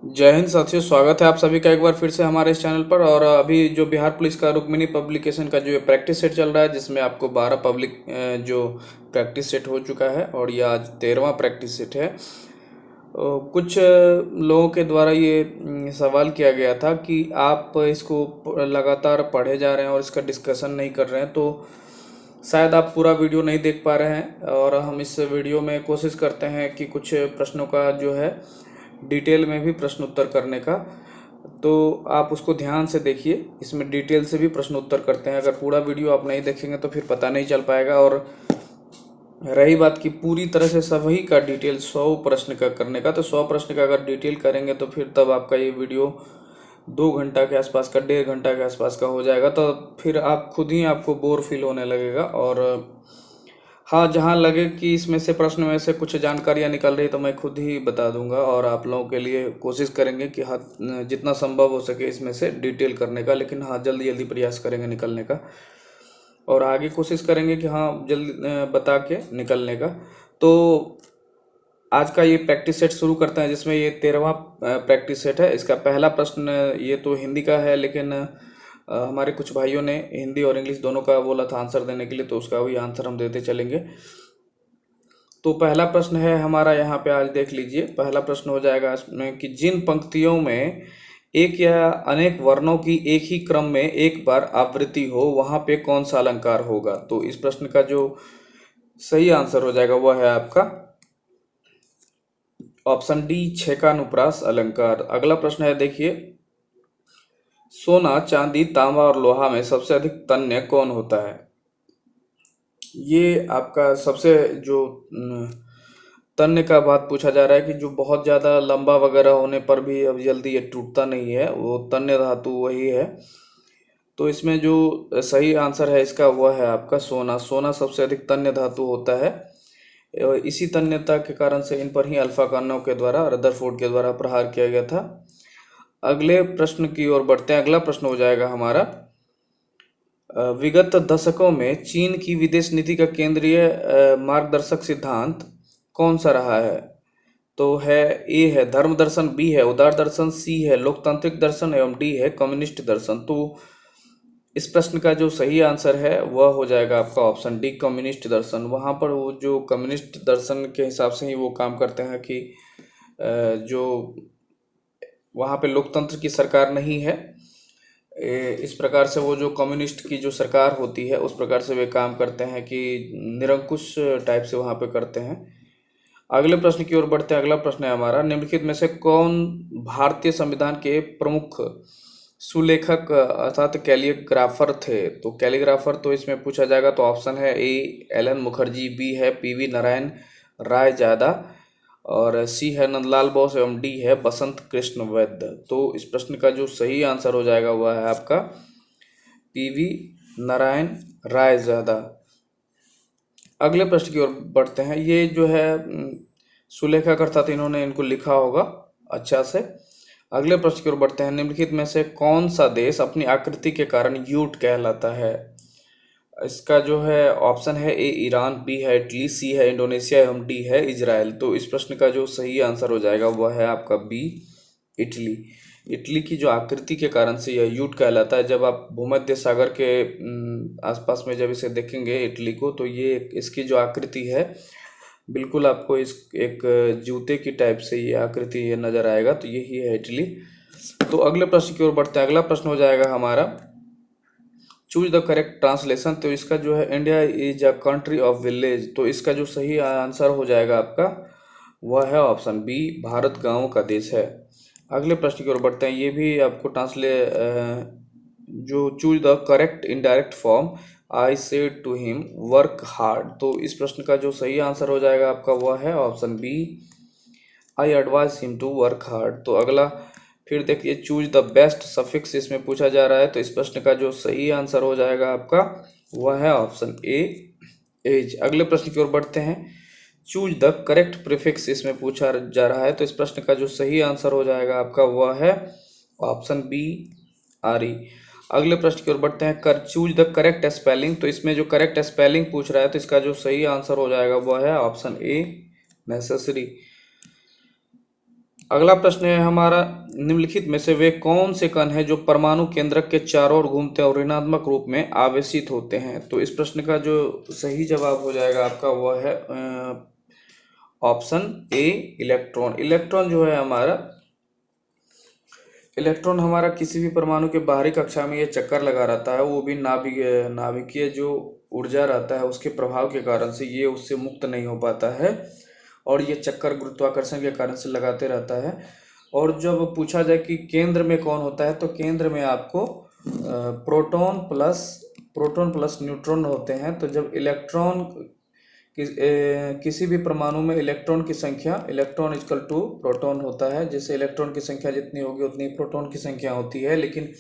जय हिंद साथियों, स्वागत है आप सभी का एक बार फिर से हमारे इस चैनल पर। और अभी जो बिहार पुलिस का रुक्मिणी पब्लिकेशन का जो प्रैक्टिस सेट चल रहा है, जिसमें आपको 12 पब्लिक जो प्रैक्टिस सेट हो चुका है और ये आज 13वां प्रैक्टिस सेट है। कुछ लोगों के द्वारा ये सवाल किया गया था कि आप इसको लगातार पढ़े जा रहे हैं और इसका डिस्कशन नहीं कर रहे हैं, तो शायद आप पूरा वीडियो नहीं देख पा रहे हैं। और हम इस वीडियो में कोशिश करते हैं कि कुछ प्रश्नों का जो है डिटेल में भी प्रश्न उत्तर करने का, तो आप उसको ध्यान से देखिए। इसमें डिटेल से भी प्रश्न उत्तर करते हैं। अगर पूरा वीडियो आप नहीं देखेंगे तो फिर पता नहीं चल पाएगा। और रही बात की पूरी तरह से सभी का डिटेल 100 प्रश्न का करने का, तो 100 प्रश्न का अगर डिटेल करेंगे तो फिर तब आपका ये वीडियो 2 घंटा के आसपास का, 1.5 घंटा के आसपास का हो जाएगा। तो फिर आप खुद ही आपको बोर फील होने लगेगा। और हाँ, जहाँ लगे कि इसमें से प्रश्न में से कुछ जानकारियाँ निकल रही तो मैं खुद ही बता दूंगा, और आप लोगों के लिए कोशिश करेंगे कि हाँ, जितना संभव हो सके इसमें से डिटेल करने का। लेकिन हाँ, जल्दी जल्दी प्रयास करेंगे निकलने का, और आगे कोशिश करेंगे कि हाँ जल्दी बता के निकलने का। तो आज का ये प्रैक्टिस सेट शुरू करते हैं, जिसमें ये 13वां प्रैक्टिस सेट है। इसका पहला प्रश्न ये तो हिंदी का है, लेकिन हमारे कुछ भाइयों ने हिंदी और इंग्लिश दोनों का बोला था आंसर देने के लिए, तो उसका भी आंसर हम देते चलेंगे। तो पहला प्रश्न है हमारा, यहाँ पे आज देख लीजिए। पहला प्रश्न हो जाएगा इसमें कि जिन पंक्तियों में एक या अनेक वर्णों की एक ही क्रम में एक बार आवृत्ति हो, वहां पे कौन सा अलंकार होगा। तो इस प्रश्न का जो सही आंसर हो जाएगा वह है आपका ऑप्शन डी, छेकानुप्रास अलंकार। अगला प्रश्न है, देखिए, सोना, चांदी, तांबा और लोहा में सबसे अधिक तन्य कौन होता है। ये आपका सबसे जो तन्य का बात पूछा जा रहा है कि जो बहुत ज़्यादा लंबा वगैरह होने पर भी अब जल्दी ये टूटता नहीं है, वो तन्य धातु वही है। तो इसमें जो सही आंसर है इसका वह है आपका सोना। सोना सबसे अधिक तन्य धातु होता है। और इसी तन्यता के कारण से इन पर ही अल्फा कानों के द्वारा, रदरफोर्ड के द्वारा प्रहार किया गया था। अगले प्रश्न की ओर बढ़ते हैं। अगला प्रश्न हो जाएगा हमारा, विगत दशकों में चीन की विदेश नीति का केंद्रीय मार्गदर्शक सिद्धांत कौन सा रहा है। तो है, ए है धर्म दर्शन, बी है उदार दर्शन, सी है लोकतांत्रिक दर्शन एवं डी है कम्युनिस्ट दर्शन। तो इस प्रश्न का जो सही आंसर है वह हो जाएगा आपका ऑप्शन डी, कम्युनिस्ट दर्शन। वहाँ पर वो जो कम्युनिस्ट दर्शन के हिसाब से ही वो काम करते हैं कि जो वहाँ पे लोकतंत्र की सरकार नहीं है, इस प्रकार से वो जो कम्युनिस्ट की जो सरकार होती है उस प्रकार से वे काम करते हैं कि निरंकुश टाइप से वहाँ पे करते हैं। अगले प्रश्न की ओर बढ़ते हैं। अगला प्रश्न है हमारा, निम्नलिखित में से कौन भारतीय संविधान के प्रमुख सुलेखक अर्थात कैलीग्राफर थे। तो कैलीग्राफर तो इसमें पूछा जाएगा तो ऑप्शन है ए, एल एन मुखर्जी, बी है पीवी नारायण राय ज्यादा, और सी है नंदलाल बोस एवं डी है बसंत कृष्ण वैद्य। तो इस प्रश्न का जो सही आंसर हो जाएगा वह है आपका पीवी नारायण राय ज्यादा। अगले प्रश्न की ओर बढ़ते हैं। ये जो है सुलेखक अर्थात इन्होंने इनको लिखा होगा अच्छा से। अगले प्रश्न की ओर बढ़ते हैं। निम्नलिखित में से कौन सा देश अपनी आकृति के कारण यूट कहलाता है। इसका जो है ऑप्शन है ए ईरान, बी है इटली, सी है इंडोनेशिया एवं डी है इजराइल। तो इस प्रश्न का जो सही आंसर हो जाएगा वह है आपका बी, इटली। इटली की जो आकृति के कारण से यह यूट कहलाता है। जब आप भूमध्य सागर के आसपास में जब इसे देखेंगे इटली को, तो ये इसकी जो आकृति है बिल्कुल आपको इस एक जूते की टाइप से ये आकृति ये नजर आएगा। तो यही है इटली। तो अगले प्रश्न की ओर बढ़ते हैं। अगला प्रश्न हो जाएगा हमारा, चूज द करेक्ट ट्रांसलेशन। तो इसका जो है India is a country of village. तो इसका जो सही आंसर हो जाएगा आपका वह है ऑप्शन बी, भारत गांवों का देश है। अगले प्रश्न की ओर बढ़ते हैं। ये भी आपको जो choose the correct indirect form, I said to him work hard. तो इस प्रश्न का जो सही आंसर हो जाएगा आपका वह है option B, I advise him to work hard. तो अगला फिर देखिए, चूज द बेस्ट सफिक्स इसमें पूछा जा रहा है। तो इस प्रश्न का जो सही आंसर हो जाएगा आपका वह है ऑप्शन ए, एज। अगले प्रश्न की ओर बढ़ते हैं। चूज द करेक्ट प्रीफिक्स इसमें पूछा जा रहा है। तो इस प्रश्न का जो सही आंसर हो जाएगा आपका वह है ऑप्शन बी, आरी। अगले प्रश्न की ओर बढ़ते हैं। कर चूज द करेक्ट स्पेलिंग। तो इसमें जो करेक्ट स्पेलिंग पूछ रहा है तो इसका जो सही आंसर हो जाएगा वह है ऑप्शन ए, नेसेसरी। अगला प्रश्न है हमारा, निम्नलिखित में से वे कौन से कण हैं जो परमाणु केंद्रक के चारों ओर घूमते हैं और ऋणात्मक रूप में आवेशित होते हैं? तो इस प्रश्न का जो सही जवाब हो जाएगा आपका वह है ऑप्शन ए, इलेक्ट्रॉन। इलेक्ट्रॉन हमारा किसी भी परमाणु के बाहरी कक्षा में ये चक्कर लगा रहता है, वो भी नाभिकीय जो ऊर्जा रहता है उसके प्रभाव के कारण से ये उससे मुक्त नहीं हो पाता है और ये चक्कर गुरुत्वाकर्षण के कारण से लगाते रहता है। और जब पूछा जाए कि केंद्र में कौन होता है, तो केंद्र में आपको प्रोटॉन प्लस न्यूट्रॉन होते हैं। तो जब किसी भी परमाणु में इलेक्ट्रॉन की संख्या, इलेक्ट्रॉन इक्वल टू प्रोटॉन होता है, जैसे इलेक्ट्रॉन की संख्या जितनी होगी उतनी प्रोटॉन की संख्या होती है, लेकिन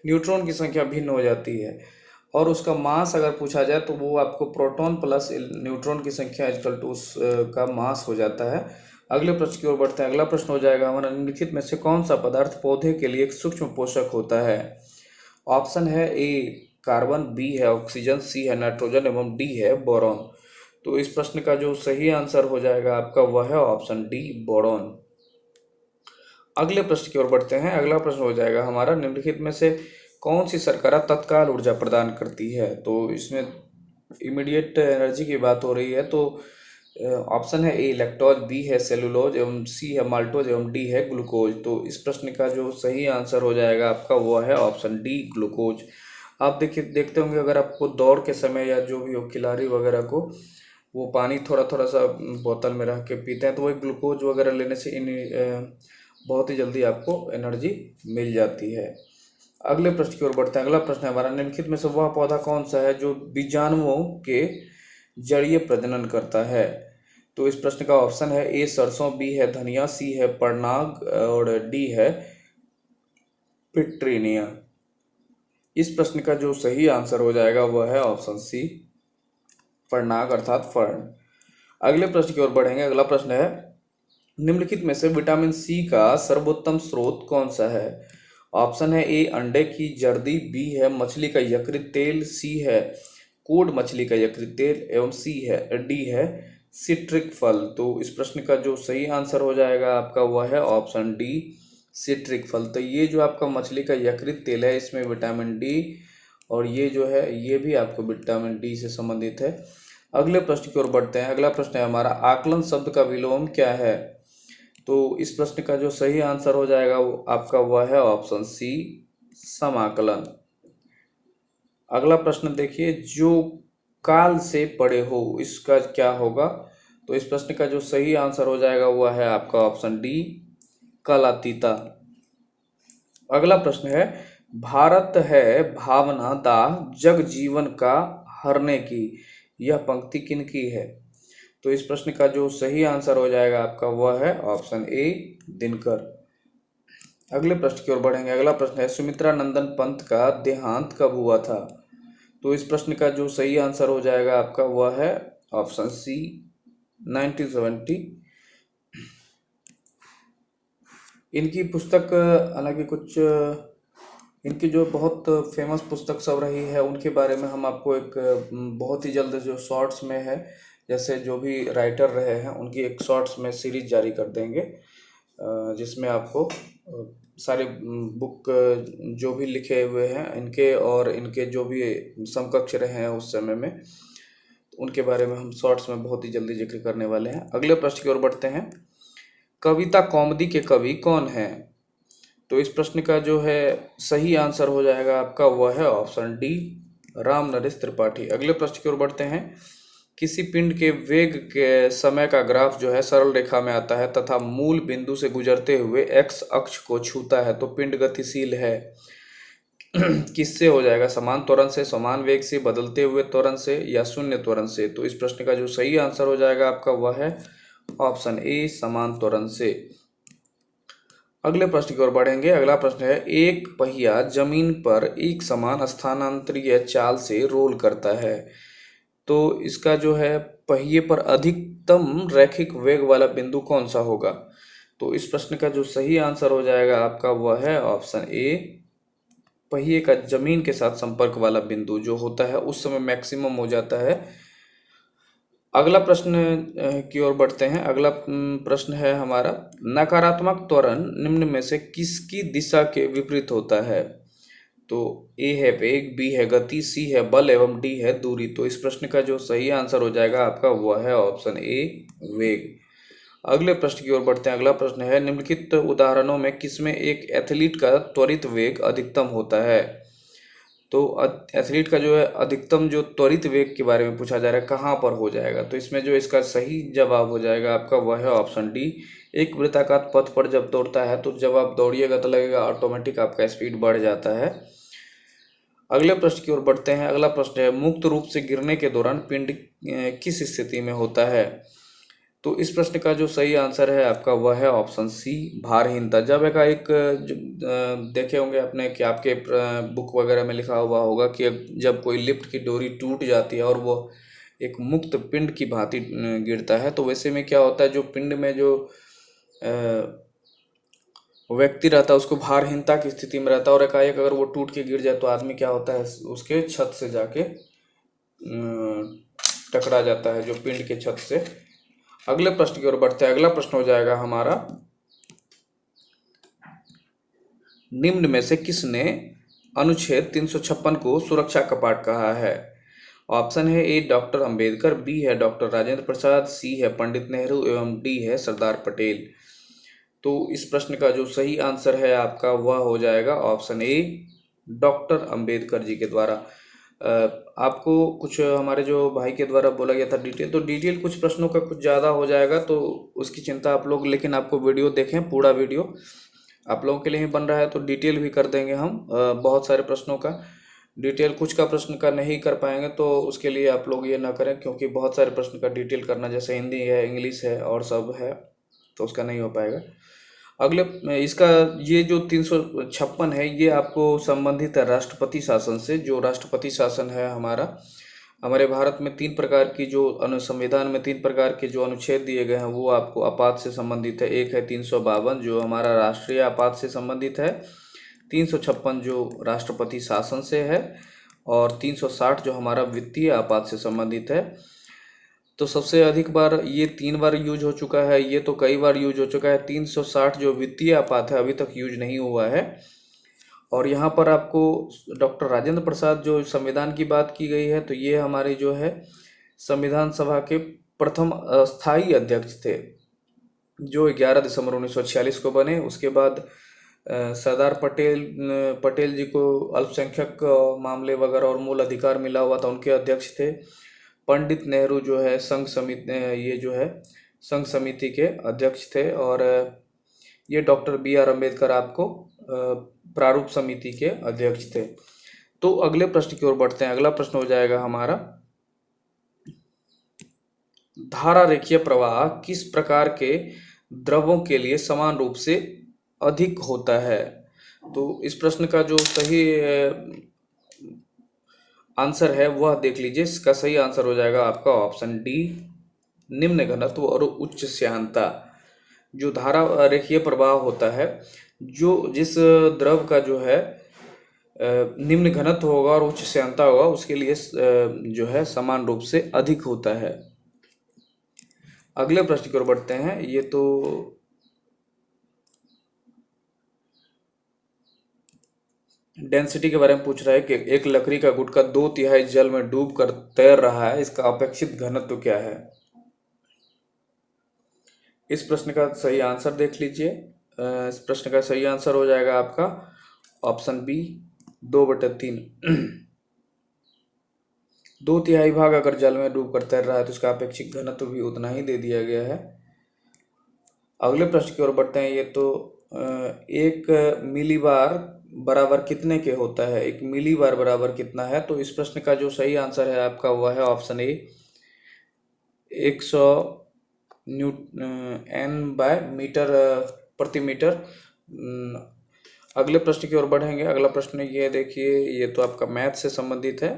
न्यूट्रॉन की संख्या भिन्न हो जाती है। और उसका मास अगर पूछा जाए तो वो आपको प्रोटॉन प्लस न्यूट्रॉन की संख्या इक्वल टू उसका मास हो जाता है। अगले प्रश्न की ओर बढ़ते हैं। अगला प्रश्न हो जाएगा हमारा, निम्नलिखित में से कौन सा पदार्थ पौधे के लिए एक सूक्ष्म पोषक होता है? ऑप्शन है ए कार्बन, बी है ऑक्सीजन, सी है नाइट्रोजन एवं डी है बोरॉन। तो इस प्रश्न का जो सही आंसर हो जाएगा आपका वह है ऑप्शन डी, बोरॉन। अगले प्रश्न की ओर बढ़ते हैं। अगला प्रश्न हो जाएगा हमारा, निम्नलिखित में से कौन सी शर्करा तत्काल ऊर्जा प्रदान करती है? तो इसमें इमीडिएट एनर्जी की बात हो रही है। तो ऑप्शन है ए लैक्टोज, बी है सेलुलोज एवं सी है माल्टोज एवं डी है ग्लूकोज। तो इस प्रश्न का जो सही आंसर हो जाएगा आपका वह है ऑप्शन डी, ग्लूकोज। आप देखते होंगे अगर आपको दौड़ के समय या जो भी हो खिलाड़ी वगैरह को वो पानी थोड़ा थोड़ा सा बोतल में रख के पीते हैं, तो वही ग्लूकोज वगैरह लेने से बहुत ही जल्दी आपको एनर्जी मिल जाती है। अगले प्रश्न की ओर बढ़ते हैं। अगला प्रश्न है हमारा, निम्नलिखित में से वह पौधा कौन सा है जो बीजाणुओं के जड़ीय प्रजनन करता है? तो इस प्रश्न का ऑप्शन है ए सरसों, बी है धनिया, सी है परनाग और डी है पिट्रीनिया। इस प्रश्न का जो सही आंसर हो जाएगा वह है ऑप्शन सी, परनाग अर्थात फर्न। अगले प्रश्न की ओर बढ़ेंगे। अगला प्रश्न है, निम्नलिखित में से विटामिन सी का सर्वोत्तम स्रोत कौन सा है? ऑप्शन है ए अंडे की जर्दी, बी है मछली का यकृत तेल, सी है कोड मछली का यकृत तेल एवं डी है सिट्रिक फल। तो इस प्रश्न का जो सही आंसर हो जाएगा आपका वह है ऑप्शन डी, सिट्रिक फल। तो ये जो आपका मछली का यकृत तेल है इसमें विटामिन डी और ये जो है ये भी आपको विटामिन डी से संबंधित है। अगले प्रश्न की ओर बढ़ते हैं। अगला प्रश्न है हमारा, आकलन शब्द का विलोम क्या है? तो इस प्रश्न का जो सही आंसर हो जाएगा वो आपका वह है ऑप्शन सी, समाकलन। अगला प्रश्न देखिए, जो काल से पड़े हो इसका क्या होगा? तो इस प्रश्न का जो सही आंसर हो जाएगा वह है आपका ऑप्शन डी, कालातीता। अगला प्रश्न है, भारत है भावना दाह जग जीवन का हरने की, यह पंक्ति किन की है? तो इस प्रश्न का जो सही आंसर हो जाएगा आपका वह है ऑप्शन ए, दिनकर। अगले प्रश्न की ओर बढ़ेंगे। अगला प्रश्न है, सुमित्रा नंदन पंत का देहांत कब हुआ था? तो इस प्रश्न का जो सही आंसर हो जाएगा आपका वह है ऑप्शन सी, 1970। इनकी पुस्तक हालांकि कुछ इनकी जो बहुत फेमस पुस्तक सब रही है उनके बारे में हम आपको एक बहुत ही जल्द जो शॉर्ट्स में है, जैसे जो भी राइटर रहे हैं उनकी एक शॉर्ट्स में सीरीज जारी कर देंगे जिसमें आपको सारे बुक जो भी लिखे हुए हैं इनके और इनके जो भी समकक्ष रहे हैं उस समय में उनके बारे में हम शॉर्ट्स में बहुत ही जल्दी जिक्र करने वाले हैं। अगले प्रश्न की ओर बढ़ते हैं। कविता कौमुदी के कवि कौन हैं? तो इस प्रश्न का जो है सही आंसर हो जाएगा आपका वह है ऑप्शन डी, राम नरेश त्रिपाठी। अगले प्रश्न की ओर बढ़ते हैं। किसी पिंड के वेग के समय का ग्राफ जो है सरल रेखा में आता है तथा मूल बिंदु से गुजरते हुए एक्स अक्ष को छूता है तो पिंड गतिशील है। किससे हो जाएगा? समान त्वरण से, समान वेग से, बदलते हुए त्वरण से या शून्य त्वरण से? तो इस प्रश्न का जो सही आंसर हो जाएगा आपका वह है ऑप्शन ए, समान त्वरण से। अगले प्रश्न की ओर बढ़ेंगे। अगला प्रश्न है, एक पहिया जमीन पर एक समान स्थानांतरीय चाल से रोल करता है तो इसका जो है पहिए पर अधिकतम रैखिक वेग वाला बिंदु कौन सा होगा? तो इस प्रश्न का जो सही आंसर हो जाएगा आपका वह है ऑप्शन ए, पहिए का जमीन के साथ संपर्क वाला बिंदु जो होता है उस समय मैक्सिमम हो जाता है अगला प्रश्न की ओर बढ़ते हैं। अगला प्रश्न है हमारा, नकारात्मक त्वरण निम्न में से किसकी दिशा के विपरीत होता है? तो ए है वेग, बी है गति, सी है बल एवं डी है दूरी। तो इस प्रश्न का जो सही आंसर हो जाएगा आपका वह है ऑप्शन ए, वेग। अगले प्रश्न की ओर बढ़ते हैं। अगला प्रश्न है, निम्नलिखित उदाहरणों में किसमें एक एथलीट का त्वरित वेग अधिकतम होता है? तो एथलीट का जो है अधिकतम जो त्वरित वेग के बारे में पूछा जा रहा है, कहाँ पर हो जाएगा? तो इसमें जो इसका सही जवाब हो जाएगा आपका वह है ऑप्शन डी। एक वृत्ताकार पथ पर जब दौड़ता है तो जब आप दौड़िएगा तो लगेगा ऑटोमेटिक आपका स्पीड बढ़ जाता है। अगले प्रश्न की ओर बढ़ते हैं। अगला प्रश्न है, मुक्त रूप से गिरने के दौरान पिंड किस स्थिति में होता है? तो इस प्रश्न का जो सही आंसर है आपका वह है ऑप्शन सी, भारहीनता। जब एक देखे होंगे आपने कि आपके बुक वगैरह में लिखा हुआ होगा कि जब कोई लिफ्ट की डोरी टूट जाती है और वो एक मुक्त पिंड की भांति गिरता है, तो वैसे में क्या होता है, जो पिंड में जो व्यक्ति रहता है उसको भारहीनता की स्थिति में रहता है, और एकाएक अगर वो टूट के गिर जाए तो आदमी क्या होता है, उसके छत से जाके टकरा जाता है, जो पिंड के छत से। अगले प्रश्न की ओर बढ़ते हैं। अगला प्रश्न हो जाएगा हमारा, निम्न में से किसने अनुच्छेद 356 को सुरक्षा कपाट कहा है? ऑप्शन है ए डॉक्टर अंबेडकर, बी है डॉक्टर राजेंद्र प्रसाद, सी है पंडित नेहरू एवं डी है सरदार पटेल। तो इस प्रश्न का जो सही आंसर है आपका वह हो जाएगा option A, doctor Ambedkar ji के द्वारा। आपको कुछ हमारे जो भाई के द्वारा बोला गया था डिटेल, तो डिटेल कुछ प्रश्नों का कुछ ज़्यादा हो जाएगा, तो उसकी चिंता आप लोग, लेकिन आपको वीडियो देखें, पूरा वीडियो आप लोगों के लिए ही बन रहा है, तो डिटेल भी कर देंगे हम। बहुत सारे प्रश्नों का डिटेल, कुछ का प्रश्न का नहीं कर पाएंगे, तो उसके लिए आप लोग ये ना करें, क्योंकि बहुत सारे प्रश्न का डिटेल करना, जैसे हिंदी है, इंग्लिश है और सब है, तो उसका नहीं हो पाएगा। अगले इसका ये जो 356 है ये आपको संबंधित है राष्ट्रपति शासन से। जो राष्ट्रपति शासन है हमारे भारत में 3 प्रकार की जो संविधान में 3 प्रकार के जो अनुच्छेद दिए गए हैं वो आपको आपात से संबंधित है। एक है 352 जो हमारा राष्ट्रीय आपात से संबंधित है, 356 जो राष्ट्रपति शासन से है, और 360 जो हमारा वित्तीय आपात से संबंधित है। तो सबसे अधिक बार ये 3 बार यूज हो चुका है, ये तो कई बार यूज हो चुका है। 360 जो वित्तीय आपात है अभी तक यूज नहीं हुआ है। और यहाँ पर आपको डॉक्टर राजेंद्र प्रसाद जो संविधान की बात की गई है, तो ये हमारे जो है संविधान सभा के प्रथम स्थायी अध्यक्ष थे, जो 11 दिसंबर 1946 को बने। उसके बाद सरदार पटेल जी को अल्पसंख्यक मामले वगैरह और मूल अधिकार मिला हुआ था, उनके अध्यक्ष थे। पंडित नेहरू जो है संघ समिति के अध्यक्ष थे, और ये डॉक्टर BR अम्बेडकर आपको प्रारूप समिति के अध्यक्ष थे। तो अगले प्रश्न की ओर बढ़ते हैं। अगला प्रश्न हो जाएगा हमारा, धारा रेखीय प्रवाह किस प्रकार के द्रवों के लिए समान रूप से अधिक होता है? तो इस प्रश्न का जो सही आंसर है वह देख लीजिए। इसका सही आंसर हो जाएगा आपका ऑप्शन डी, निम्न घनत्व और उच्च श्यानता। जो धारा रेखीय प्रवाह होता है, जो जिस द्रव का जो है निम्न घनत्व होगा और उच्च श्यानता होगा, उसके लिए जो है समान रूप से अधिक होता है। अगले प्रश्न की ओर बढ़ते हैं। ये तो डेंसिटी के बारे में पूछ रहा है कि एक लकड़ी का गुटका 2/3 जल में डूब कर तैर रहा है, इसका अपेक्षित घनत्व क्या है? इस प्रश्न का सही आंसर देख लीजिए। इस प्रश्न का सही आंसर हो जाएगा आपका ऑप्शन बी, 2/3। 2/3 भाग अगर जल में डूब कर तैर रहा है तो इसका अपेक्षित घनत्व भी उतना ही दे दिया गया है। अगले प्रश्न की ओर बढ़ते हैं। ये तो 1 मिलीबार बराबर कितने के होता है? 1 मिलीबार बराबर कितना है? तो इस प्रश्न का जो सही आंसर है आपका वह है ऑप्शन ए, 100 N/मीटर प्रति मीटर। अगले प्रश्न की ओर बढ़ेंगे। अगला प्रश्न ये देखिए, ये तो आपका मैथ से संबंधित है।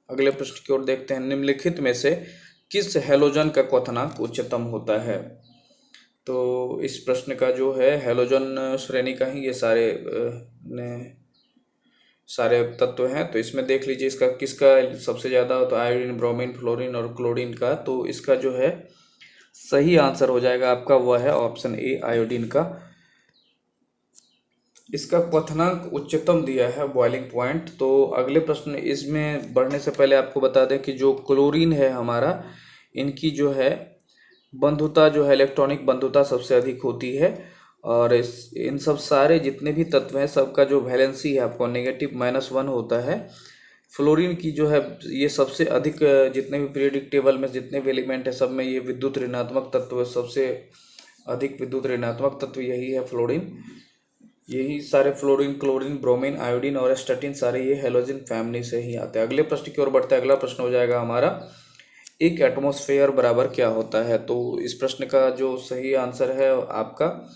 अगले प्रश्न की ओर देखते हैं। निम्नलिखित में से किस हैलोजन का क्वथनांक उच्चतम होता है? तो इस प्रश्न का जो है हैलोजन श्रेणी का ही ये सारे सारे तत्व हैं। तो इसमें देख लीजिए इसका किसका सबसे ज़्यादा हो, तो आयोडीन, ब्रोमीन, फ्लोरीन और क्लोरीन का। तो इसका जो है सही आंसर हो जाएगा आपका वह है ऑप्शन ए, आयोडीन का। इसका क्वथनांक उच्चतम दिया है, बॉइलिंग पॉइंट। तो अगले प्रश्न इसमें बढ़ने से पहले आपको बता दें कि जो क्लोरीन है हमारा, इनकी जो है बंधुता जो है, इलेक्ट्रॉनिक बंधुता सबसे अधिक होती है। और इन सब सारे जितने भी तत्व हैं सबका जो वैलेंसी है आपको -1 होता है। फ्लोरीन की जो है ये सबसे अधिक, जितने भी पीरियोडिक टेबल में जितने भी एलिमेंट है सब में ये विद्युत ऋणात्मक तत्व है, सबसे अधिक विद्युत ऋणात्मक तत्व यही है फ्लोरीन। यही सारे फ्लोरीन, क्लोरीन, ब्रोमीन, आयोडीन और एस्टेटिन सारे ये हेलोजन फैमिली से ही आते हैं। अगले प्रश्न की ओर बढ़ते हैं। अगला प्रश्न हो जाएगा हमारा, एक एटमॉस्फेयर बराबर क्या होता है। तो इस प्रश्न का जो सही आंसर है आपका,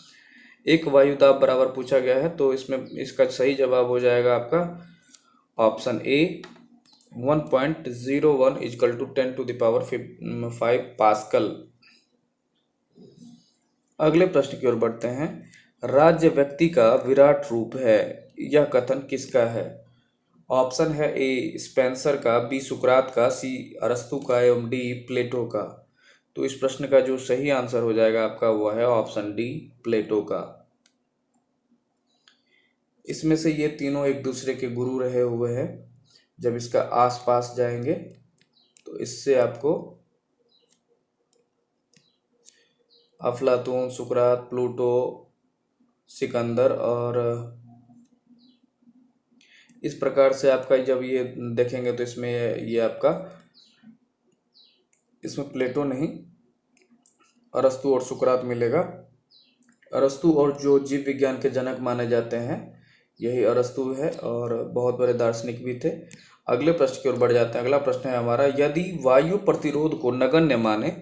एक वायुदाब बराबर पूछा गया है। तो इसमें इसका सही जवाब हो जाएगा आपका ऑप्शन ए, 1.01 = 10⁵ पास्कल। अगले प्रश्न की ओर बढ़ते हैं। राज्य व्यक्ति का विराट रूप है, यह कथन किसका है। ऑप्शन है ए, स्पेंसर का, बी, सुकरात का, सी, अरस्तु का एवं डी, प्लेटो का। तो इस प्रश्न का जो सही आंसर हो जाएगा आपका वह है ऑप्शन डी, प्लेटो का। इसमें से ये तीनों एक दूसरे के गुरु रहे हुए हैं। जब इसका आसपास जाएंगे तो इससे आपको अफलातून, सुकरात, प्लूटो, सिकंदर और इस प्रकार से आपका जब ये देखेंगे तो इसमें ये आपका, इसमें प्लेटो नहीं अरस्तु और सुकरात मिलेगा। अरस्तु और जो जीव विज्ञान के जनक माने जाते हैं यही अरस्तु है और बहुत बड़े दार्शनिक भी थे। अगले प्रश्न की ओर बढ़ जाते हैं। अगला प्रश्न है हमारा, यदि वायु प्रतिरोध को नगण्य माने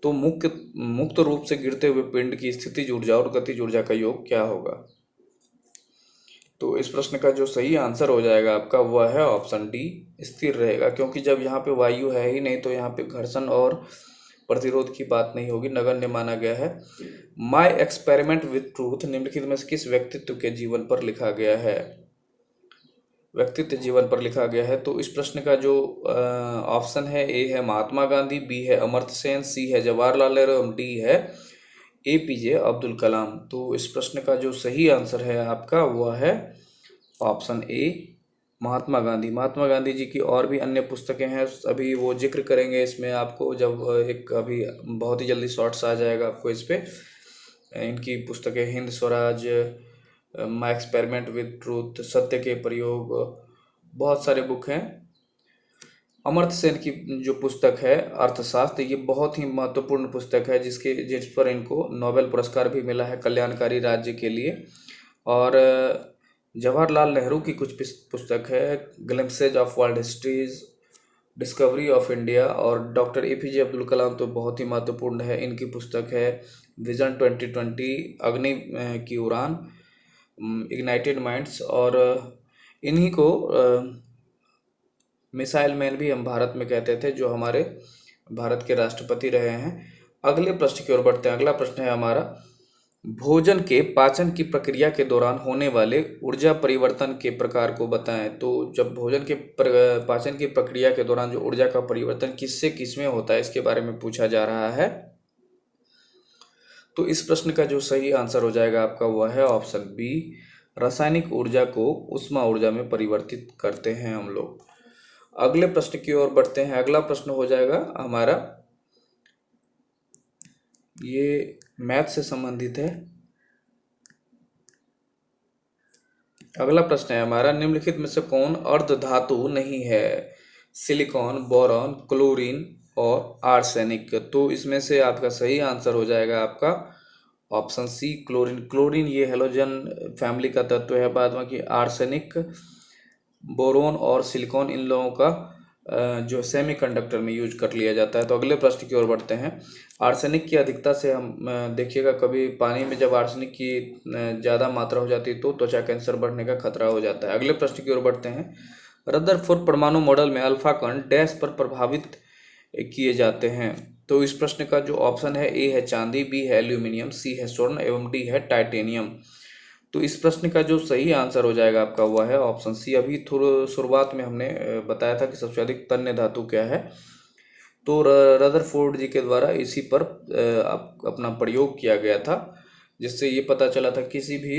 तो मुक्त रूप से गिरते हुए पिंड की स्थितिज ऊर्जा और गतिज ऊर्जा का योग क्या होगा। तो इस प्रश्न का जो सही आंसर हो जाएगा आपका वह है ऑप्शन डी, स्थिर रहेगा। क्योंकि जब यहाँ पे वायु है ही नहीं तो यहाँ पे घर्षण और प्रतिरोध की बात नहीं होगी, नगण्य माना गया है। माई एक्सपेरिमेंट विथ ट्रूथ निम्नलिखित में से किस व्यक्तित्व के जीवन पर लिखा गया है। व्यक्तित्व जीवन पर लिखा गया है। तो इस प्रश्न का जो ऑप्शन है, ए है महात्मा गांधी, बी है अमर्त्य सेन, सी है जवाहरलाल नेहरू एवं डी है APJ अब्दुल कलाम। तो इस प्रश्न का जो सही आंसर है आपका वह है ऑप्शन ए, महात्मा गांधी। महात्मा गांधी जी की और भी अन्य पुस्तकें हैं, अभी वो जिक्र करेंगे इसमें आपको, जब एक अभी बहुत ही जल्दी शॉर्ट्स आ जाएगा आपको इस पे। इनकी पुस्तकें Hind Swaraj, my experiment with truth, सत्य के प्रयोग, बहुत सारे बुक हैं। अमर्त्य सेन की जो पुस्तक है अर्थशास्त्र, ये बहुत ही महत्वपूर्ण पुस्तक है जिस पर इनको नोबेल पुरस्कार भी मिला है कल्याणकारी राज्य के लिए। और जवाहरलाल नेहरू की कुछ पुस्तक है, glimpses of world histories, discovery of India. और डॉक्टर APJ अब्दुल कलाम तो बहुत ही महत्वपूर्ण है, इनकी पुस्तक है विजन 2020, अग्नि की उड़ान, इग्नाइटेड माइंड्स। और इन्हीं को मिसाइल मैन भी हम भारत में कहते थे, जो हमारे भारत के राष्ट्रपति रहे हैं। अगले प्रश्न की ओर बढ़ते हैं। अगला प्रश्न है हमारा, भोजन के पाचन की प्रक्रिया के दौरान होने वाले ऊर्जा परिवर्तन के प्रकार को बताएं। तो जब भोजन के पाचन की प्रक्रिया के दौरान जो ऊर्जा का परिवर्तन किससे किसमें होता है इसके बारे में पूछा जा रहा है। तो इस प्रश्न का जो सही आंसर हो जाएगा आपका वह है ऑप्शन बी, रासायनिक ऊर्जा को उष्मा ऊर्जा में परिवर्तित करते हैं हम लोग। अगले प्रश्न की ओर बढ़ते हैं। अगला प्रश्न हो जाएगा हमारा, ये मैथ से संबंधित है। अगला प्रश्न है हमारा, निम्नलिखित में से कौन अर्धधातु नहीं है। सिलिकॉन, बोरॉन, क्लोरीन और आर्सेनिक। तो इसमें से आपका सही आंसर हो जाएगा आपका ऑप्शन सी, क्लोरीन। क्लोरीन ये हेलोजन फैमिली का तत्व है। बाद में कि आर्सेनिक, बोरोन और सिलिकॉन इन लोगों का जो सेमीकंडक्टर में यूज कर लिया जाता है। तो अगले प्रश्न की ओर बढ़ते हैं। आर्सेनिक की अधिकता से हम देखिएगा, कभी पानी में जब आर्सेनिक की ज़्यादा मात्रा हो जाती है तो त्वचा कैंसर बढ़ने का खतरा हो जाता है। अगले प्रश्न की ओर बढ़ते हैं। रदरफोर्ड परमाणु मॉडल में अल्फा कण डैश पर प्रभावित किए जाते हैं। तो इस प्रश्न का जो ऑप्शन है, ए है चांदी, बी है एल्यूमिनियम, सी है स्वर्ण एवं डी है टाइटेनियम। तो इस प्रश्न का जो सही आंसर हो जाएगा आपका वह है ऑप्शन सी। अभी थोड़ा शुरुआत में हमने बताया था कि सबसे अधिक तन्य धातु क्या है, तो रदरफोर्ड जी के द्वारा इसी पर अपना प्रयोग किया गया था, जिससे ये पता चला था किसी भी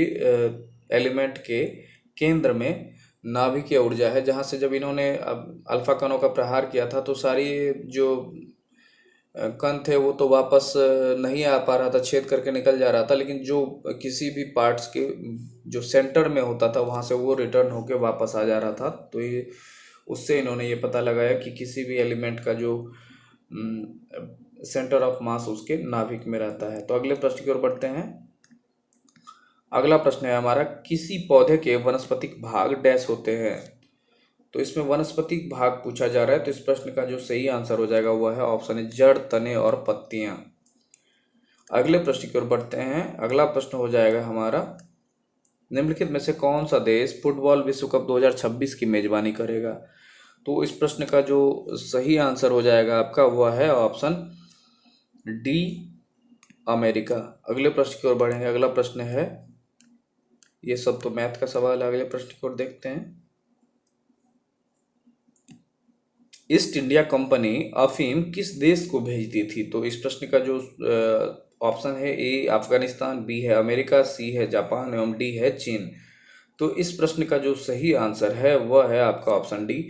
एलिमेंट के केंद्र में नाभिकीय ऊर्जा है, जहाँ से जब इन्होंने अल्फा कणों का प्रहार किया था तो सारी जो कण थे वो तो वापस नहीं आ पा रहा था, छेद करके निकल जा रहा था, लेकिन जो किसी भी पार्ट्स के जो सेंटर में होता था वहाँ से वो रिटर्न होके वापस आ जा रहा था। तो ये उससे इन्होंने ये पता लगाया कि किसी भी एलिमेंट का जो सेंटर ऑफ मास उसके नाभिक में रहता है। तो अगले प्रश्न की ओर बढ़ते हैं। अगला प्रश्न है हमारा, किसी पौधे के वनस्पतिक भाग डैश होते हैं। तो इसमें वनस्पतिक भाग पूछा जा रहा है, तो इस प्रश्न का जो सही आंसर हो जाएगा वह है ऑप्शन है जड़, तने और पत्तियां। अगले प्रश्न की ओर बढ़ते हैं। अगला प्रश्न हो जाएगा हमारा, निम्नलिखित में से कौन सा देश फुटबॉल विश्व कप 2026 की मेजबानी करेगा। तो इस प्रश्न का जो सही आंसर हो जाएगा आपका वह है ऑप्शन डी, अमेरिका। अगले प्रश्न की ओर बढ़ेंगे। अगला प्रश्न है, ये सब तो मैथ का सवाल है, अगले प्रश्न की ओर देखते हैं। ईस्ट इंडिया कंपनी अफीम किस देश को भेजती थी। तो इस प्रश्न का जो ऑप्शन है ए अफगानिस्तान, बी है अमेरिका, सी है जापान एवं डी है चीन। तो इस प्रश्न का जो सही आंसर है वह है आपका ऑप्शन डी।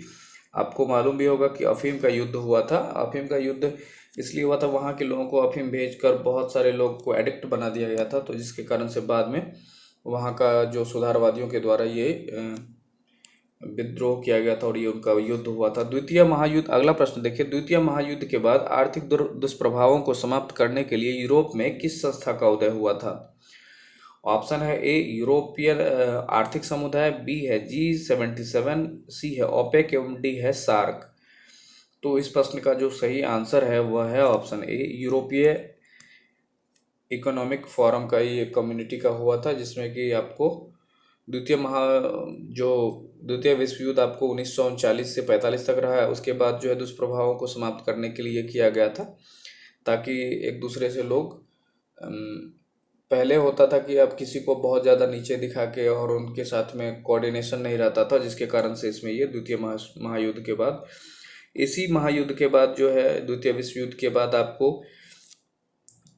आपको मालूम भी होगा कि अफीम का युद्ध हुआ था। अफीम का युद्ध इसलिए हुआ था, वहाँ के लोगों को अफीम भेजकर बहुत सारे लोग को एडिक्ट बना दिया गया था, तो जिसके कारण से बाद में वहाँ का जो सुधारवादियों के द्वारा ये विद्रोह किया गया था और ये उनका युद्ध हुआ था। द्वितीय महायुद्ध, अगला प्रश्न देखिए, द्वितीय महायुद्ध के बाद आर्थिक दुष्प्रभावों को समाप्त करने के लिए यूरोप में किस संस्था का उदय हुआ था। ऑप्शन है ए यूरोपियन आर्थिक समुदाय, बी है G77, सी है ओपेक एवं डी है सार्क। तो इस प्रश्न का जो सही आंसर है वह है ऑप्शन ए यूरोपीय इकोनॉमिक फोरम का ये कम्युनिटी का हुआ था, जिसमें कि आपको द्वितीय विश्व युद्ध आपको 1939 से 45 तक रहा है। उसके बाद जो है दुष्प्रभावों को समाप्त करने के लिए किया गया था, ताकि एक दूसरे से लोग पहले होता था कि आप किसी को बहुत ज़्यादा नीचे दिखा के और उनके साथ में कोऑर्डिनेशन नहीं रहता था, जिसके कारण से इसमें ये द्वितीय महायुद्ध के बाद, इसी महायुद्ध के बाद जो है द्वितीय विश्व युद्ध के बाद आपको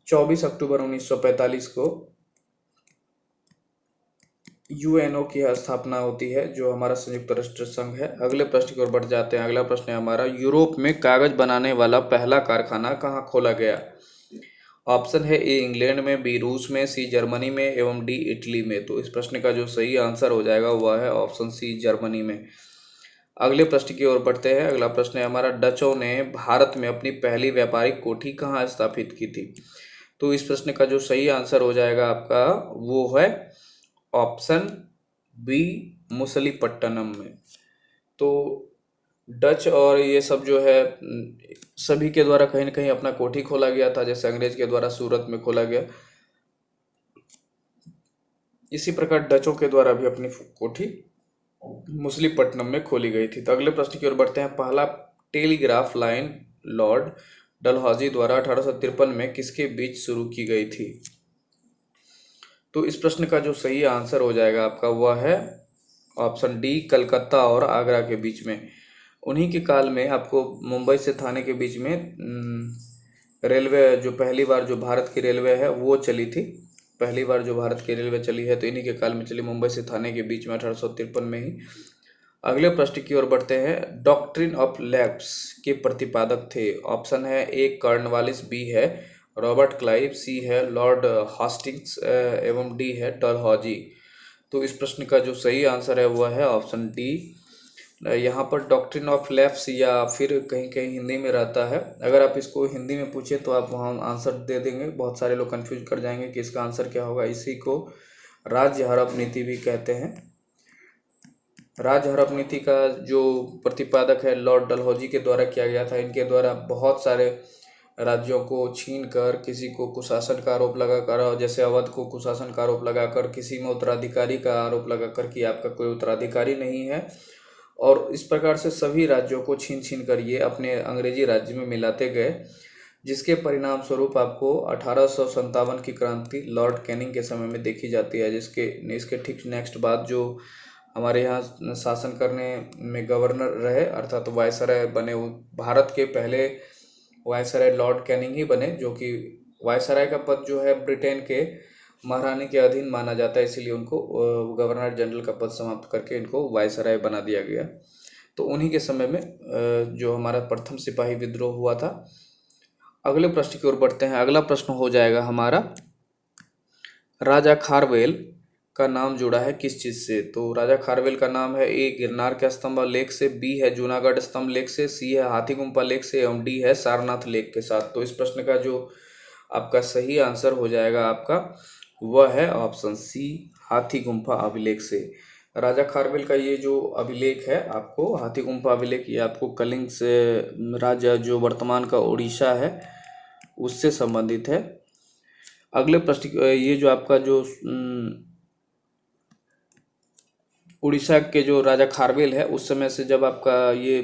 24 अक्टूबर 1945 को यूएनओ की स्थापना होती है, जो हमारा संयुक्त राष्ट्र संघ है। अगले प्रश्न की ओर बढ़ जाते हैं। अगला प्रश्न है हमारा, यूरोप में कागज बनाने वाला पहला कारखाना कहाँ खोला गया। ऑप्शन है ए इंग्लैंड में, बी रूस में, सी जर्मनी में एवं डी इटली में। तो इस प्रश्न का जो सही आंसर हो जाएगा वह है ऑप्शन सी, जर्मनी में। अगले प्रश्न की ओर बढ़ते हैं। अगला प्रश्न है हमारा, डचों ने भारत में अपनी पहली व्यापारिक कोठी कहाँ स्थापित की थी। तो इस प्रश्न का जो सही आंसर हो जाएगा आपका वो है ऑप्शन बी, मुसलीपट्टनम में। तो डच और ये सब जो है सभी के द्वारा कहीं ना कहीं अपना कोठी खोला गया था, जैसे अंग्रेज के द्वारा सूरत में खोला गया, इसी प्रकार डचों के द्वारा भी अपनी कोठी मुसलीपट्टनम में खोली गई थी। तो अगले प्रश्न की ओर बढ़ते हैं। पहला टेलीग्राफ लाइन लॉर्ड डलहौजी द्वारा 1853 में किसके बीच शुरू की गई थी। तो इस प्रश्न का जो सही आंसर हो जाएगा आपका वह है ऑप्शन डी, कलकत्ता और आगरा के बीच में। उन्हीं के काल में आपको मुंबई से थाने के बीच में रेलवे, जो पहली बार जो भारत की रेलवे है वो चली थी। पहली बार जो भारत की रेलवे चली है तो इन्हीं के काल में चली, मुंबई से थाने के बीच में 1853 में ही। अगले प्रश्न की ओर बढ़ते हैं। डॉक्ट्रिन ऑफ लैप्स के प्रतिपादक थे। ऑप्शन है ए कॉर्नवालिस, बी है रॉबर्ट क्लाइव, सी है लॉर्ड हास्टिंग्स एवं डी है डलहौजी। तो इस प्रश्न का जो सही आंसर है वह है ऑप्शन डी। यहाँ पर डॉक्ट्रिन ऑफ लैप्स या फिर कहीं कहीं हिंदी में रहता है, अगर आप इसको हिंदी में पूछे तो आप वहाँ आंसर दे देंगे, बहुत सारे लोग कंफ्यूज कर जाएंगे कि इसका आंसर क्या होगा। इसी को राज्य हड़प नीति भी कहते हैं। राज्य हड़प नीति का जो प्रतिपादक है लॉर्ड डलहौजी के द्वारा किया गया था। इनके द्वारा बहुत सारे राज्यों को छीन कर किसी को कुशासन का आरोप लगाकर, जैसे अवध को कुशासन का आरोप लगाकर, किसी में उत्तराधिकारी का आरोप लगाकर कि आपका कोई उत्तराधिकारी नहीं है, और इस प्रकार से सभी राज्यों को छीन छीन कर ये अपने अंग्रेजी राज्य में मिलाते गए। जिसके परिणाम स्वरूप आपको 1857 की क्रांति लॉर्ड कैनिंग के समय में देखी जाती है, इसके ठीक नेक्स्ट बाद जो हमारे यहाँ शासन करने में गवर्नर रहे अर्थात तो वायसराय बने, भारत के पहले वायसराय लॉर्ड कैनिंग ही बने, जो कि वायसराय का पद जो है ब्रिटेन के महारानी के अधीन माना जाता है, इसीलिए उनको गवर्नर जनरल का पद समाप्त करके इनको वायसराय बना दिया गया। तो उन्हीं के समय में जो हमारा प्रथम सिपाही विद्रोह हुआ था। अगले प्रश्न की ओर बढ़ते हैं। अगला प्रश्न हो जाएगा हमारा, राजा खारवेल का नाम जुड़ा है किस चीज से? तो राजा खारवेल का नाम है ए गिरनार के स्तंभ लेक से, बी है जूनागढ़ स्तंभ लेक से, सी है हाथी गुम्फा लेक से एवं डी है सारनाथ लेक के साथ। तो इस प्रश्न का जो आपका सही आंसर हो जाएगा आपका वह है ऑप्शन सी, हाथी गुम्फा अभिलेख से। राजा खारवेल का ये जो अभिलेख है आपको हाथी गुम्फा अभिलेख, ये आपको कलिंग से राज्य जो वर्तमान का उड़ीसा है उससे संबंधित है। अगले प्रश्न, ये जो आपका जो उड़ीसा के जो राजा खारवेल है उस समय से जब आपका ये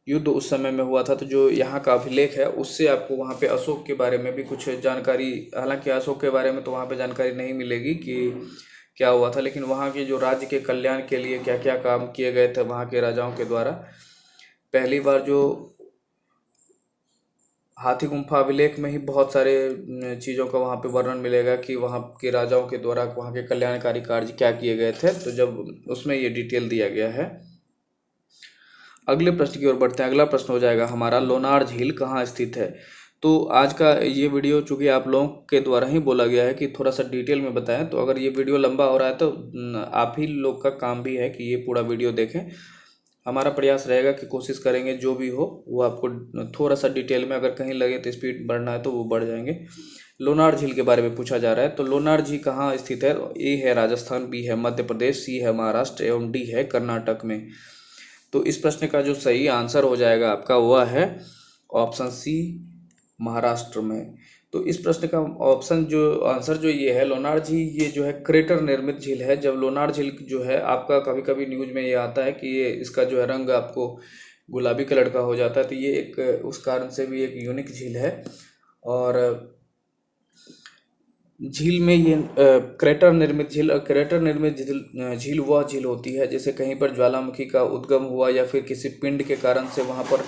युद्ध उस समय में हुआ था, तो जो यहाँ का अभिलेख है उससे आपको वहाँ पे अशोक के बारे में भी कुछ जानकारी, हालांकि अशोक के बारे में तो वहाँ पे जानकारी नहीं मिलेगी कि क्या हुआ था, लेकिन वहाँ के जो राज्य के कल्याण के लिए क्या क्या काम किए गए थे वहाँ के राजाओं के द्वारा। पहली बार जो हाथी गुम्फा अभिलेख में ही बहुत सारे चीज़ों का वहाँ पे वर्णन मिलेगा कि वहाँ के राजाओं के द्वारा वहाँ के कल्याणकारी कार्य क्या किए गए थे, तो जब उसमें ये डिटेल दिया गया है। अगले प्रश्न की ओर बढ़ते हैं। अगला प्रश्न हो जाएगा हमारा, लोनार झील कहाँ स्थित है? तो आज का ये वीडियो चूँकि आप लोगों के द्वारा ही बोला गया है कि थोड़ा सा डिटेल में बताएं, तो अगर ये वीडियो लंबा हो रहा है तो आप ही लोग का काम भी है कि ये पूरा वीडियो देखें। हमारा प्रयास रहेगा कि कोशिश करेंगे जो भी हो वो आपको थोड़ा सा डिटेल में, अगर कहीं लगे तो स्पीड बढ़ना है तो वो बढ़ जाएंगे। लोनार झील के बारे में पूछा जा रहा है, तो लोनार झील कहाँ स्थित है? ए है राजस्थान, बी है मध्य प्रदेश, सी है महाराष्ट्र एवं डी है कर्नाटक में। तो इस प्रश्न का जो सही आंसर हो जाएगा आपका वह है ऑप्शन सी, महाराष्ट्र में। तो इस प्रश्न का ऑप्शन जो आंसर जो ये है, लोनार झील ये जो है क्रेटर निर्मित झील है। जब लोनार झील जो है आपका कभी कभी न्यूज में ये आता है कि ये इसका जो है रंग आपको गुलाबी कलर का हो जाता है, तो ये एक उस कारण से भी एक यूनिक झील है। और झील में ये क्रेटर निर्मित झील वह झील होती है जैसे कहीं पर ज्वालामुखी का उद्गम हुआ या फिर किसी पिंड के कारण से वहाँ पर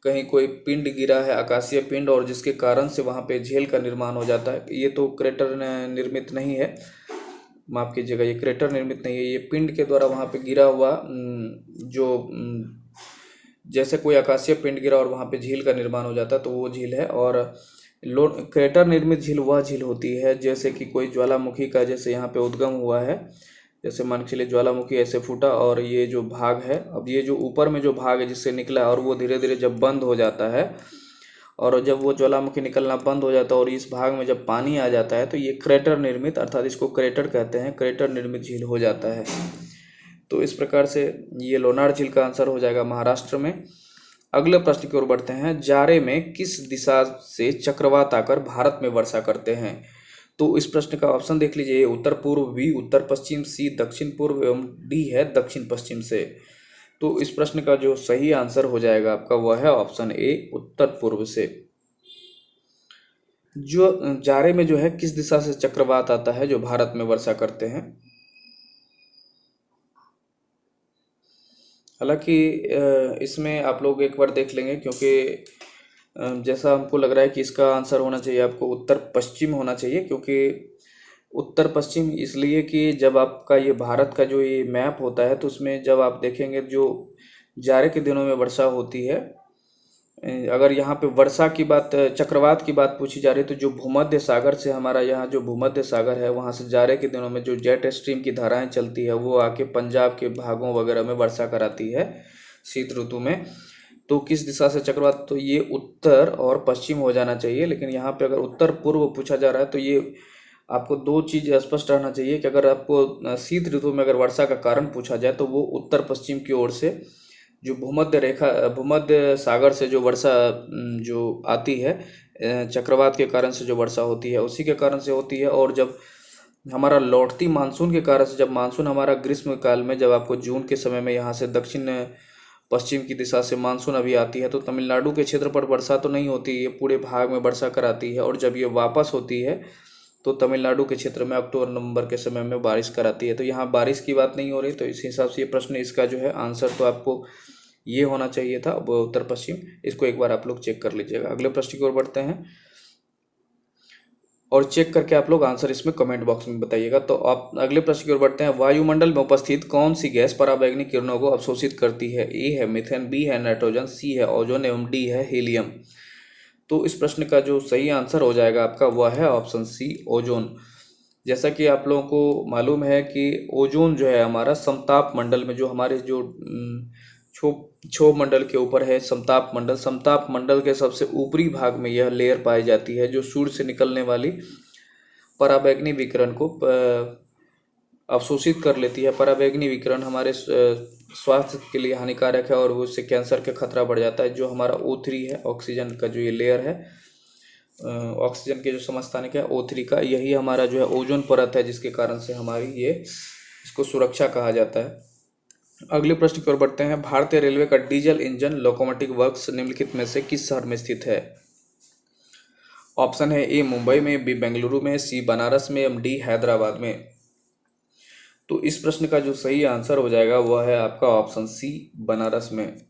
कहीं कोई पिंड गिरा है, आकाशीय पिंड, और जिसके कारण से वहाँ पे झील का निर्माण हो जाता है। ये तो क्रेटर निर्मित नहीं है, माफ़ कीजिएगा, ये क्रेटर निर्मित नहीं है, ये पिंड के द्वारा वहाँ पे गिरा हुआ जो जैसे कोई आकाशीय पिंड गिरा और वहाँ पे झील का निर्माण हो जाता है तो वो झील है। और क्रेटर निर्मित झील वह झील होती है जैसे कि कोई ज्वालामुखी का जैसे यहाँ पे उद्गम हुआ है, जैसे मान के चलिए ज्वालामुखी ऐसे फूटा और ये जो भाग है, अब ये जो ऊपर में जो भाग है जिससे निकला और वो धीरे धीरे जब बंद हो जाता है, और जब वो ज्वालामुखी निकलना बंद हो जाता है और इस भाग में जब पानी आ जाता है तो ये क्रेटर निर्मित, अर्थात इसको क्रेटर कहते हैं, क्रेटर निर्मित झील हो जाता है। तो इस प्रकार से ये लोनार झील का आंसर हो जाएगा महाराष्ट्र में। अगले प्रश्न की ओर बढ़ते हैं। जाड़े में किस दिशा से चक्रवात आकर भारत में वर्षा करते हैं? तो इस प्रश्न का ऑप्शन देख लीजिए, उत्तर पूर्व, बी उत्तर पश्चिम, सी दक्षिण पूर्व एवं डी है दक्षिण पश्चिम से। तो इस प्रश्न का जो सही आंसर हो जाएगा आपका वह है ऑप्शन ए, उत्तर पूर्व से। जो जाड़े में जो है किस दिशा से चक्रवात आता है जो भारत में वर्षा करते हैं? हालांकि इसमें आप लोग एक बार देख लेंगे, क्योंकि जैसा हमको लग रहा है कि इसका आंसर होना चाहिए आपको उत्तर पश्चिम होना चाहिए, क्योंकि उत्तर पश्चिम इसलिए कि जब आपका ये भारत का जो ये मैप होता है तो उसमें जब आप देखेंगे जो जाड़े के दिनों में वर्षा होती है, अगर यहाँ पे वर्षा की बात, चक्रवात की बात पूछी जा रही है, तो जो भूमध्य सागर से हमारा यहाँ जो भूमध्य सागर है वहाँ से जाड़े के दिनों में जो जेट स्ट्रीम की धाराएं चलती है वो आके पंजाब के भागों वगैरह में वर्षा कराती है शीत ऋतु में। तो किस दिशा से चक्रवात, तो ये उत्तर और पश्चिम हो जाना चाहिए, लेकिन यहाँ पे अगर उत्तर पूर्व पूछा जा रहा है तो ये आपको दो चीज़ स्पष्ट रहना चाहिए कि अगर आपको शीत ऋतु में अगर वर्षा का कारण पूछा जाए तो वो उत्तर पश्चिम की ओर से जो भूमध्य सागर से जो वर्षा जो आती है चक्रवात के कारण से जो वर्षा होती है उसी के कारण से होती है। और जब हमारा लौटती मानसून के कारण से, जब मानसून हमारा ग्रीष्म काल में जब आपको जून के समय में यहाँ से दक्षिण पश्चिम की दिशा से मानसून अभी आती है तो तमिलनाडु के क्षेत्र पर वर्षा तो नहीं होती, ये पूरे भाग में वर्षा कराती है, और जब ये वापस होती है तो तमिलनाडु के क्षेत्र में अक्टूबर नवंबर के समय में बारिश कराती है। तो यहाँ बारिश की बात नहीं हो रही, तो इस हिसाब से ये प्रश्न, इसका जो है आंसर तो आपको ये होना चाहिए था, वो उत्तर पश्चिम। इसको एक बार आप लोग चेक कर लीजिएगा। अगले प्रश्न की ओर बढ़ते हैं और चेक करके आप लोग आंसर इसमें कमेंट बॉक्स में बताइएगा। तो आप अगले प्रश्न की ओर बढ़ते हैं। वायुमंडल में उपस्थित कौन सी गैस पराबैंगनी किरणों को अवशोषित करती है? ए है मीथेन, बी है नाइट्रोजन, सी है ओजोन एवं डी है हीलियम। तो इस प्रश्न का जो सही आंसर हो जाएगा आपका वह है ऑप्शन सी ओजोन। जैसा कि आप लोगों को मालूम है कि ओजोन जो है हमारा समताप मंडल में, जो हमारे जो क्षोभ मंडल के ऊपर है समताप मंडल, समताप मंडल के सबसे ऊपरी भाग में यह लेयर पाई जाती है जो सूर्य से निकलने वाली पराबैंगनी विकिरण को अवशोषित कर लेती है। पराबैंगनी विकिरण हमारे स्वास्थ्य के लिए हानिकारक है और उससे कैंसर का खतरा बढ़ जाता है। जो हमारा O3 है, ऑक्सीजन का जो ये लेयर है, ऑक्सीजन के जो समस्थानिक है O3 का, यही हमारा जो है ओजोन परत है, जिसके कारण से हमारी ये इसको सुरक्षा कहा जाता है। अगले प्रश्न की ओर बढ़ते हैं। भारतीय रेलवे का डीजल इंजन लोकोमोटिव वर्क्स निम्नलिखित में से किस शहर में स्थित है? ऑप्शन है ए मुंबई में, बी बेंगलुरु में, सी बनारस में, एम डी हैदराबाद में। तो इस प्रश्न का जो सही आंसर हो जाएगा वह है आपका ऑप्शन सी बनारस में।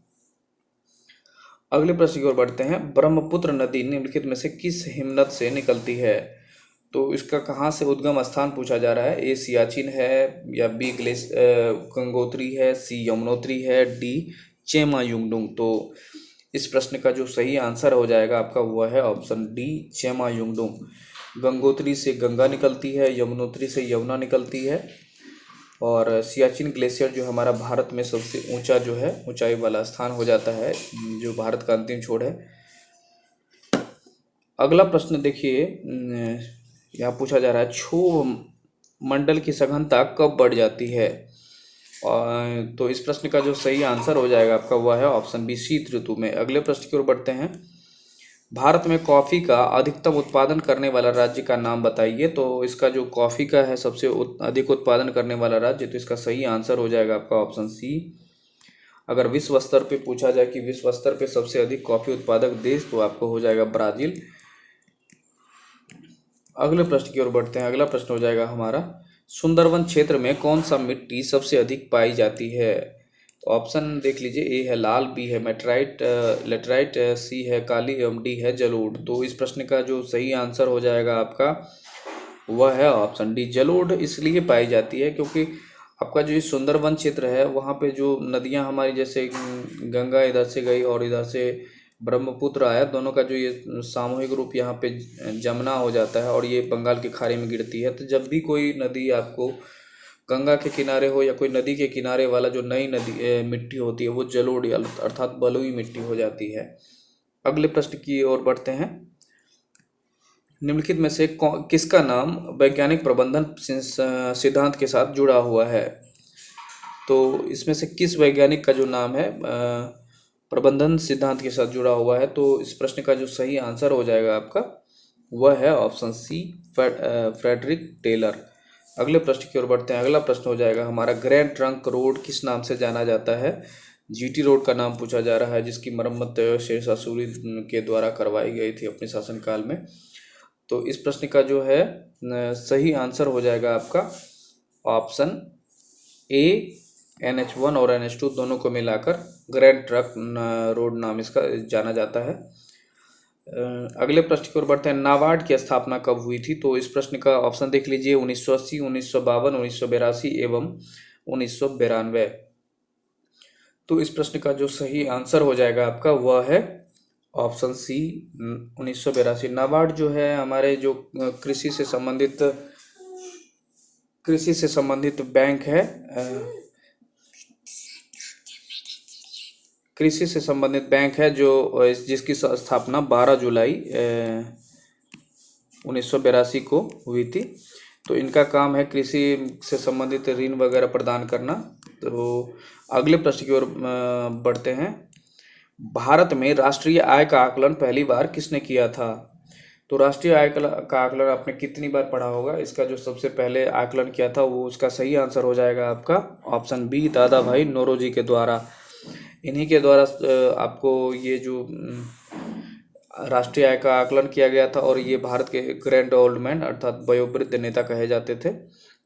अगले प्रश्न की ओर बढ़ते हैं। ब्रह्मपुत्र नदी निम्नलिखित में से किस हिमनद से निकलती है? तो इसका कहाँ से उद्गम स्थान पूछा जा रहा है। ए सियाचिन है, या बी गंगोत्री है, सी यमुनोत्री है, डी चेमायुंगडुंग। तो इस प्रश्न का जो सही आंसर हो जाएगा आपका वह है ऑप्शन डी चेमायुंगडुंग। गंगोत्री से गंगा निकलती है, यमुनोत्री से यमुना निकलती है, और सियाचिन ग्लेशियर जो हमारा भारत में सबसे ऊंचा जो है ऊंचाई वाला स्थान हो जाता है, जो भारत का अंतिम छोर है। अगला प्रश्न देखिए, यहाँ पूछा जा रहा है क्षोभ मंडल की सघनता कब बढ़ जाती है? तो इस प्रश्न का जो सही आंसर हो जाएगा आपका वह है ऑप्शन बी शीत ऋतु में। अगले प्रश्न की ओर बढ़ते हैं। भारत में कॉफ़ी का अधिकतम उत्पादन करने वाला राज्य का नाम बताइए। तो इसका जो कॉफ़ी का है सबसे अधिक उत्पादन करने वाला राज्य, तो इसका सही आंसर हो जाएगा आपका ऑप्शन सी। अगर विश्व स्तर पे पूछा जाए कि विश्व स्तर पे सबसे अधिक कॉफ़ी उत्पादक देश, तो आपको हो जाएगा ब्राज़ील। अगले प्रश्न की ओर बढ़ते हैं। अगला प्रश्न हो जाएगा हमारा, सुंदरवन क्षेत्र में कौन सा मिट्टी सबसे अधिक पाई जाती है? तो ऑप्शन देख लीजिए, ए है लाल, बी है मेटराइट, लेटराइट, सी है काली एवं डी है जलोढ़। तो इस प्रश्न का जो सही आंसर हो जाएगा आपका वह है ऑप्शन डी जलोढ़। इसलिए पाई जाती है क्योंकि आपका जो ये सुंदरवन क्षेत्र है वहाँ पे जो नदियाँ हमारी, जैसे गंगा इधर से गई और इधर से ब्रह्मपुत्र आया, दोनों का जो ये सामूहिक रूप यहाँ पे जमुना हो जाता है और ये बंगाल की खाड़ी में गिरती है। तो जब भी कोई नदी आपको गंगा के किनारे हो या कोई नदी के किनारे वाला जो नई नदी मिट्टी होती है वो जलोढ़ अर्थात बलुई मिट्टी हो जाती है। अगले प्रश्न की ओर बढ़ते हैं। निम्नलिखित में से किसका नाम वैज्ञानिक प्रबंधन सिद्धांत के साथ जुड़ा हुआ है? तो इसमें से किस वैज्ञानिक का जो नाम है प्रबंधन सिद्धांत के साथ जुड़ा हुआ है? तो इस प्रश्न का जो सही आंसर हो जाएगा आपका वह है ऑप्शन सी फ्रेडरिक टेलर। अगले प्रश्न की ओर बढ़ते हैं। अगला प्रश्न हो जाएगा हमारा, ग्रैंड ट्रंक रोड किस नाम से जाना जाता है? जीटी रोड का नाम पूछा जा रहा है, जिसकी मरम्मत शेरशाह सूरी के द्वारा करवाई गई थी अपने शासनकाल में। तो इस प्रश्न का जो है सही आंसर हो जाएगा आपका ऑप्शन ए NH1 और NH2 दोनों को मिलाकर ग्रैंड ट्रंक रोड नाम इसका जाना जाता है। अगले प्रश्न की ओर बढ़ते हैं। नाबार्ड की स्थापना कब हुई थी? तो इस प्रश्न का ऑप्शन देख लीजिए, 1980, 1952, 1982 एवं 1992। तो इस प्रश्न का जो सही आंसर हो जाएगा आपका वह है ऑप्शन सी 1982। नाबार्ड जो है हमारे जो कृषि से संबंधित बैंक है, कृषि से संबंधित बैंक है जो जिसकी स्थापना 12 जुलाई 1982 को हुई थी। तो इनका काम है कृषि से संबंधित ऋण वगैरह प्रदान करना। तो अगले प्रश्न की ओर बढ़ते हैं। भारत में राष्ट्रीय आय का आकलन पहली बार किसने किया था? तो राष्ट्रीय आय का आकलन आपने कितनी बार पढ़ा होगा? इसका जो सबसे पहले आकलन किया था वो उसका सही आंसर हो जाएगा आपका ऑप्शन बी दादा भाई नौरोजी के द्वारा। इन्हीं के द्वारा आपको ये जो राष्ट्रीय आय का आकलन किया गया था, और ये भारत के ग्रैंड ओल्ड मैन अर्थात वयोवृद्ध नेता कहे जाते थे।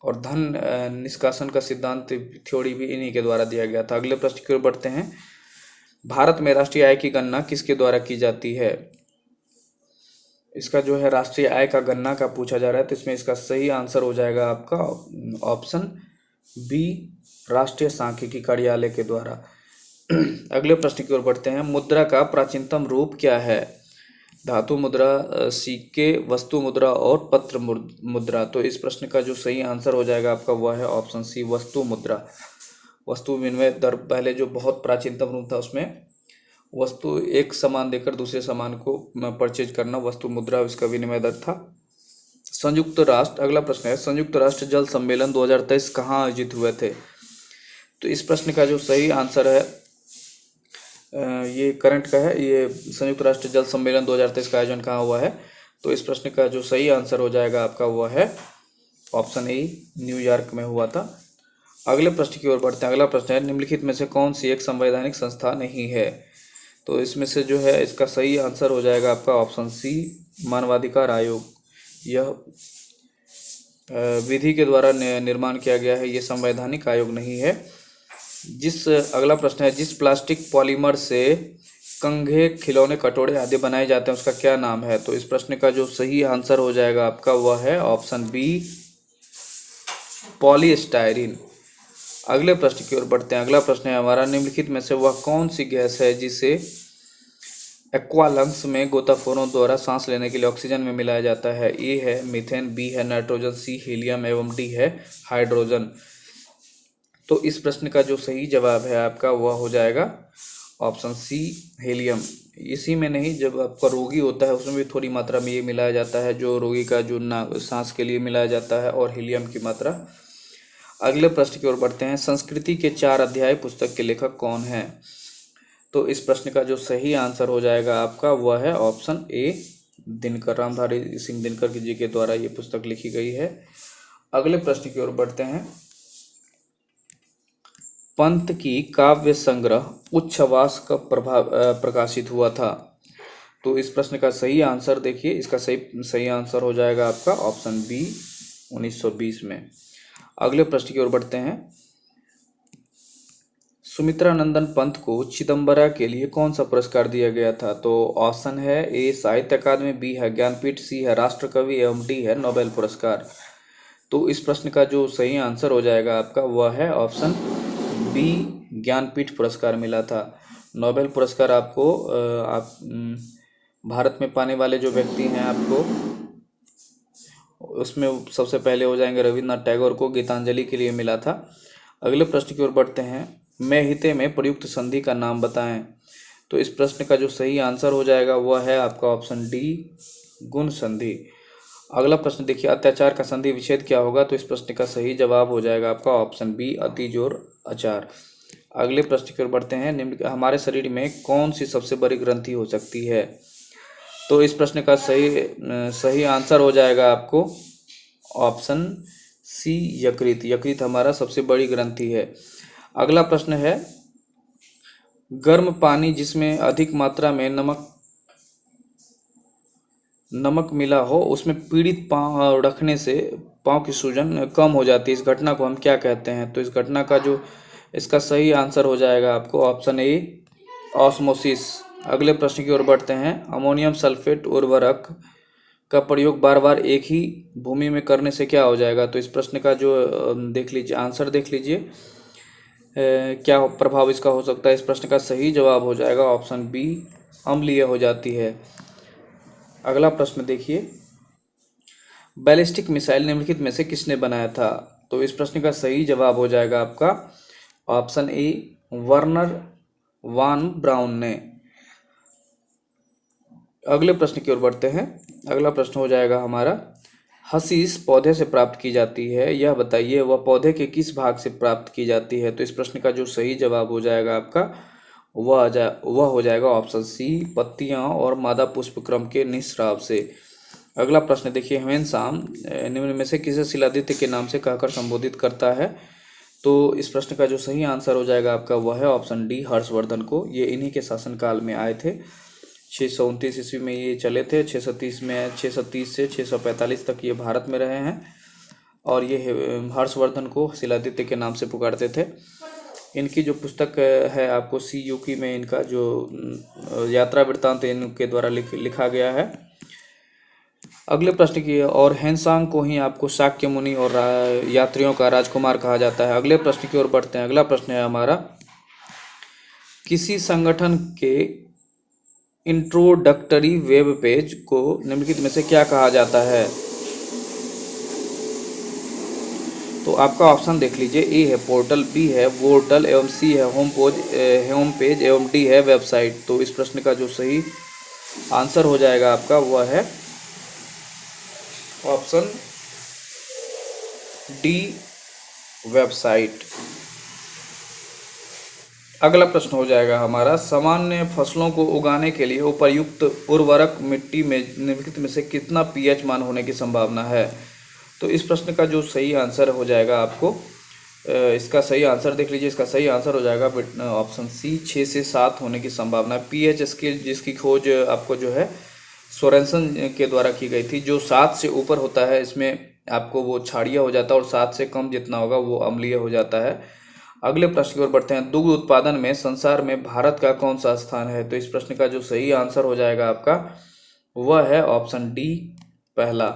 और धन निष्कासन का सिद्धांत थ्योरी भी इन्हीं के द्वारा दिया गया था। अगले प्रश्न की ओर बढ़ते हैं। भारत में राष्ट्रीय आय की गणना किसके द्वारा की जाती है? इसका जो है राष्ट्रीय आय का गणना का पूछा जा रहा है, तो इसमें इसका सही आंसर हो जाएगा आपका ऑप्शन बी, राष्ट्रीय सांख्यिकी कार्यालय के द्वारा। अगले प्रश्न की ओर बढ़ते हैं। मुद्रा का प्राचीनतम रूप क्या है? धातु मुद्रा, सिक्के, वस्तु मुद्रा और पत्र मुद्रा। तो इस प्रश्न का जो सही आंसर हो जाएगा आपका वह है ऑप्शन सी, वस्तु मुद्रा। वस्तु विनिमय दर पहले जो बहुत प्राचीनतम रूप था, उसमें वस्तु एक सामान देकर दूसरे सामान को परचेज करना वस्तु मुद्रा, इसका विनिमय दर था। संयुक्त राष्ट्र, अगला प्रश्न है, संयुक्त राष्ट्र जल सम्मेलन 2023 कहाँ आयोजित हुए थे? तो इस प्रश्न का जो सही आंसर है, ये करंट का है, ये संयुक्त राष्ट्र जल सम्मेलन 2023 का आयोजन कहाँ हुआ है? तो इस प्रश्न का जो सही आंसर हो जाएगा आपका वह है ऑप्शन ए, न्यूयॉर्क में हुआ था। अगले प्रश्न की ओर बढ़ते हैं। अगला प्रश्न है, निम्नलिखित में से कौन सी एक संवैधानिक संस्था नहीं है? तो इसमें से जो है इसका सही आंसर हो जाएगा आपका ऑप्शन सी, मानवाधिकार आयोग। यह विधि के द्वारा निर्माण किया गया है, ये संवैधानिक आयोग नहीं है। अगला प्रश्न है, जिस प्लास्टिक पॉलीमर से कंघे, खिलौने, कटोरे आदि बनाए जाते हैं उसका क्या नाम है? तो इस प्रश्न का जो सही आंसर हो जाएगा आपका वह है ऑप्शन बी, पॉलीस्टायरीन। अगले प्रश्न की ओर बढ़ते हैं। अगला प्रश्न है हमारा, निम्नलिखित में से वह कौन सी गैस है जिसे एक्वालंग्स में गोताखोरों द्वारा सांस लेने के लिए ऑक्सीजन में मिलाया जाता है? ए है मीथेन, बी है नाइट्रोजन, सी हीलियम एवं डी है हाइड्रोजन। तो इस प्रश्न का जो सही जवाब है आपका वह हो जाएगा ऑप्शन सी, हीलियम। इसी में नहीं, जब आपका रोगी होता है उसमें भी थोड़ी मात्रा में ये मिलाया जाता है, जो रोगी का जो सांस के लिए मिलाया जाता है, और हीलियम की मात्रा। अगले प्रश्न की ओर बढ़ते हैं। संस्कृति के 4 अध्याय पुस्तक के लेखक कौन हैं? तो इस प्रश्न का जो सही आंसर हो जाएगा आपका वह है ऑप्शन ए, दिनकर, रामधारी सिंह दिनकर जी के द्वारा ये पुस्तक लिखी गई है। अगले प्रश्न की ओर बढ़ते हैं। पंत की काव्य संग्रह उच्छ्वास कब प्रकाशित हुआ था? तो इस प्रश्न का सही आंसर देखिए, इसका सही आंसर हो जाएगा आपका ऑप्शन बी, 1920 में। अगले प्रश्न की ओर बढ़ते हैं। सुमित्रा नंदन पंत को चिदम्बरा के लिए कौन सा पुरस्कार दिया गया था? तो ऑप्शन है ए, साहित्य अकादमी, बी है ज्ञानपीठ, सी है राष्ट्रकवि एवं डी है नोबेल पुरस्कार। तो इस प्रश्न का जो सही आंसर हो जाएगा आपका वह है ऑप्शन बी, ज्ञानपीठ पुरस्कार मिला था। नोबेल पुरस्कार आपको भारत में पाने वाले जो व्यक्ति हैं आपको उसमें सबसे पहले हो जाएंगे रविन्द्रनाथ टैगोर को गीतांजलि के लिए मिला था। अगले प्रश्न की ओर बढ़ते हैं। मैं हिते में प्रयुक्त संधि का नाम बताएं। तो इस प्रश्न का जो सही आंसर हो जाएगा वह है आपका ऑप्शन डी, गुण संधि। अगला प्रश्न देखिए, अत्याचार का संधि विच्छेद क्या होगा? तो इस प्रश्न का सही जवाब हो जाएगा आपका ऑप्शन बी, अतिजोर आचार। अगले प्रश्न की ओर बढ़ते हैं। निम्न हमारे शरीर में कौन सी सबसे बड़ी ग्रंथि हो सकती है? तो इस प्रश्न का सही आंसर हो जाएगा आपको ऑप्शन सी, यकृत। यकृत हमारा सबसे बड़ी ग्रंथि है। अगला प्रश्न है, गर्म पानी जिसमें अधिक मात्रा में नमक मिला हो उसमें पीड़ित पाँव रखने से पाँव की सूजन कम हो जाती है, इस घटना को हम क्या कहते हैं? तो इस घटना का जो इसका सही आंसर हो जाएगा आपको ऑप्शन ए, ऑस्मोसिस। अगले प्रश्न की ओर बढ़ते हैं। अमोनियम सल्फेट उर्वरक का प्रयोग बार बार एक ही भूमि में करने से क्या हो जाएगा? तो इस प्रश्न का जो देख लीजिए, आंसर देख लीजिए, क्या प्रभाव इसका हो सकता है? इस प्रश्न का सही जवाब हो जाएगा ऑप्शन बी, अम्लीय हो जाती है। अगला प्रश्न देखिए, बैलिस्टिक मिसाइल निम्नलिखित में से किसने बनाया था? तो इस प्रश्न का सही जवाब हो जाएगा आपका option A, Werner one brown ने। अगले प्रश्न की ओर बढ़ते हैं। अगला प्रश्न हो जाएगा हमारा, हशीश पौधे से प्राप्त की जाती है, यह बताइए वह पौधे के किस भाग से प्राप्त की जाती है? तो इस प्रश्न का जो सही जवाब हो जाएगा आपका वह हो जाएगा ऑप्शन सी, पत्तियां और मादा पुष्पक्रम के निस्राव से। अगला प्रश्न देखिए, ह्वेन सांग निम्न में से किसे शिलादित्य के नाम से कहकर संबोधित करता है? तो इस प्रश्न का जो सही आंसर हो जाएगा आपका वह है ऑप्शन डी, हर्षवर्धन को। ये इन्हीं के शासनकाल में आए थे। 629 ईस्वी में ये चले थे। 630 से 645 तक ये भारत में रहे हैं और ये हर्षवर्धन को शिलादित्य के नाम से पुकारते थे। इनकी जो पुस्तक है आपको सीयूकी में इनका जो यात्रा वृत्तांत इनके द्वारा लिखा गया है। अगले प्रश्न की और हेनसांग को ही आपको शाक्य मुनि और यात्रियों का राजकुमार कहा जाता है। अगले प्रश्न की ओर बढ़ते हैं। अगला प्रश्न है हमारा, किसी संगठन के इंट्रोडक्टरी वेब पेज को निम्नलिखित में से क्या कहा जाता है? तो आपका ऑप्शन देख लीजिए। ए है पोर्टल, बी है वोर्टल एवं सी है होम पेज एवं डी है वेबसाइट। तो इस प्रश्न का जो सही आंसर हो जाएगा आपका वह है ऑप्शन डी, वेबसाइट। अगला प्रश्न हो जाएगा हमारा, सामान्य फसलों को उगाने के लिए उपयुक्त उर्वरक मिट्टी में निम्नलिखित में से कितना पीएच मान होने की संभावना है? तो इस प्रश्न का जो सही आंसर हो जाएगा आपको, इसका सही आंसर देख लीजिए। इसका सही आंसर हो जाएगा ऑप्शन सी, 6 से 7 होने की संभावना। पीएच स्केल जिसकी खोज आपको जो है सोरेनसन के द्वारा की गई थी, जो 7 से ऊपर होता है इसमें आपको वो क्षारीय हो जाता है और 7 से कम जितना होगा वो अम्लीय हो जाता है। अगले प्रश्न की ओर बढ़ते हैं। दुग्ध उत्पादन में संसार में भारत का कौन सा स्थान है? तो इस प्रश्न का जो सही आंसर हो जाएगा आपका वह है ऑप्शन डी, पहला।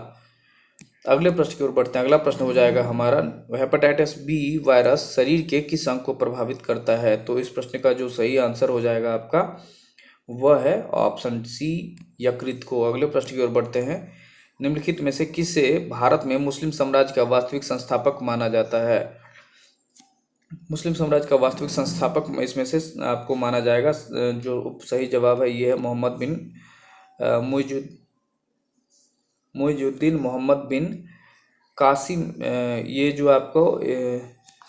अगले प्रश्न की ओर बढ़ते हैं। अगला प्रश्न हो जाएगा हमारा, हेपेटाइटिस बी वायरस शरीर के किस अंग को प्रभावित करता है? तो इस प्रश्न का जो सही आंसर हो जाएगा आपका वह है ऑप्शन सी, यकृत को। अगले प्रश्न की ओर बढ़ते हैं। निम्नलिखित में से किसे भारत में मुस्लिम साम्राज्य का वास्तविक संस्थापक माना जाता है? मुस्लिम साम्राज्य का वास्तविक संस्थापक इसमें से आपको माना जाएगा, जो सही जवाब है ये है मोहम्मद बिन मुइजुद्दीन मोहम्मद बिन कासिम। ये जो आपको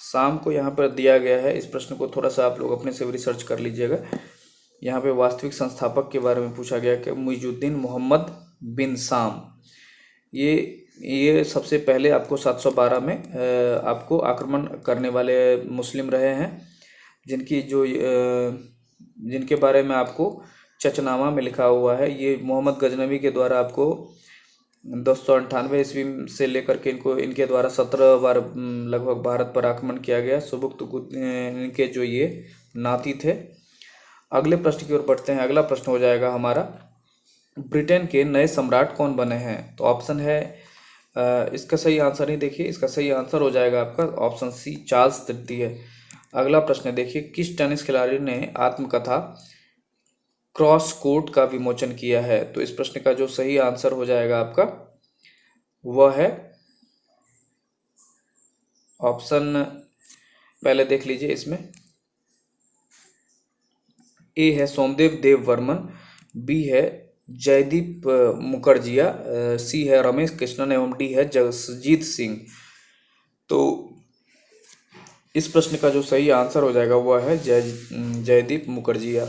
शाम को यहाँ पर दिया गया है, इस प्रश्न को थोड़ा सा आप लोग अपने से रिसर्च कर लीजिएगा। यहाँ पे वास्तविक संस्थापक के बारे में पूछा गया कि मुइजुद्दीन मोहम्मद बिन साम। ये सबसे पहले आपको 712 में आपको आक्रमण करने वाले मुस्लिम रहे हैं, जिनके बारे में आपको चचनामा में लिखा हुआ है। ये मोहम्मद गजनवी के द्वारा आपको 1098 ईस्वी से लेकर के इनके द्वारा 17 बार लगभग भारत पर आक्रमण किया गया। सुबुक्त इनके जो ये नाती थे। अगले प्रश्न की ओर बढ़ते हैं। अगला प्रश्न हो जाएगा हमारा, ब्रिटेन के नए सम्राट कौन बने हैं? तो ऑप्शन है, इसका सही आंसर नहीं, देखिए इसका सही आंसर हो जाएगा आपका ऑप्शन सी, चार्ल्स तृतीय। अगला प्रश्न देखिए, किस टेनिस खिलाड़ी ने आत्मकथा क्रॉस कोर्ट का विमोचन किया है? तो इस प्रश्न का जो सही आंसर हो जाएगा आपका वह है ऑप्शन, पहले देख लीजिए इसमें। ए है सोमदेव देव वर्मन, बी है जयदीप मुखर्जिया, सी है रमेश कृष्णन एवं डी है जगजीत सिंह। तो इस प्रश्न का जो सही आंसर हो जाएगा वह है जयदीप मुखर्जिया।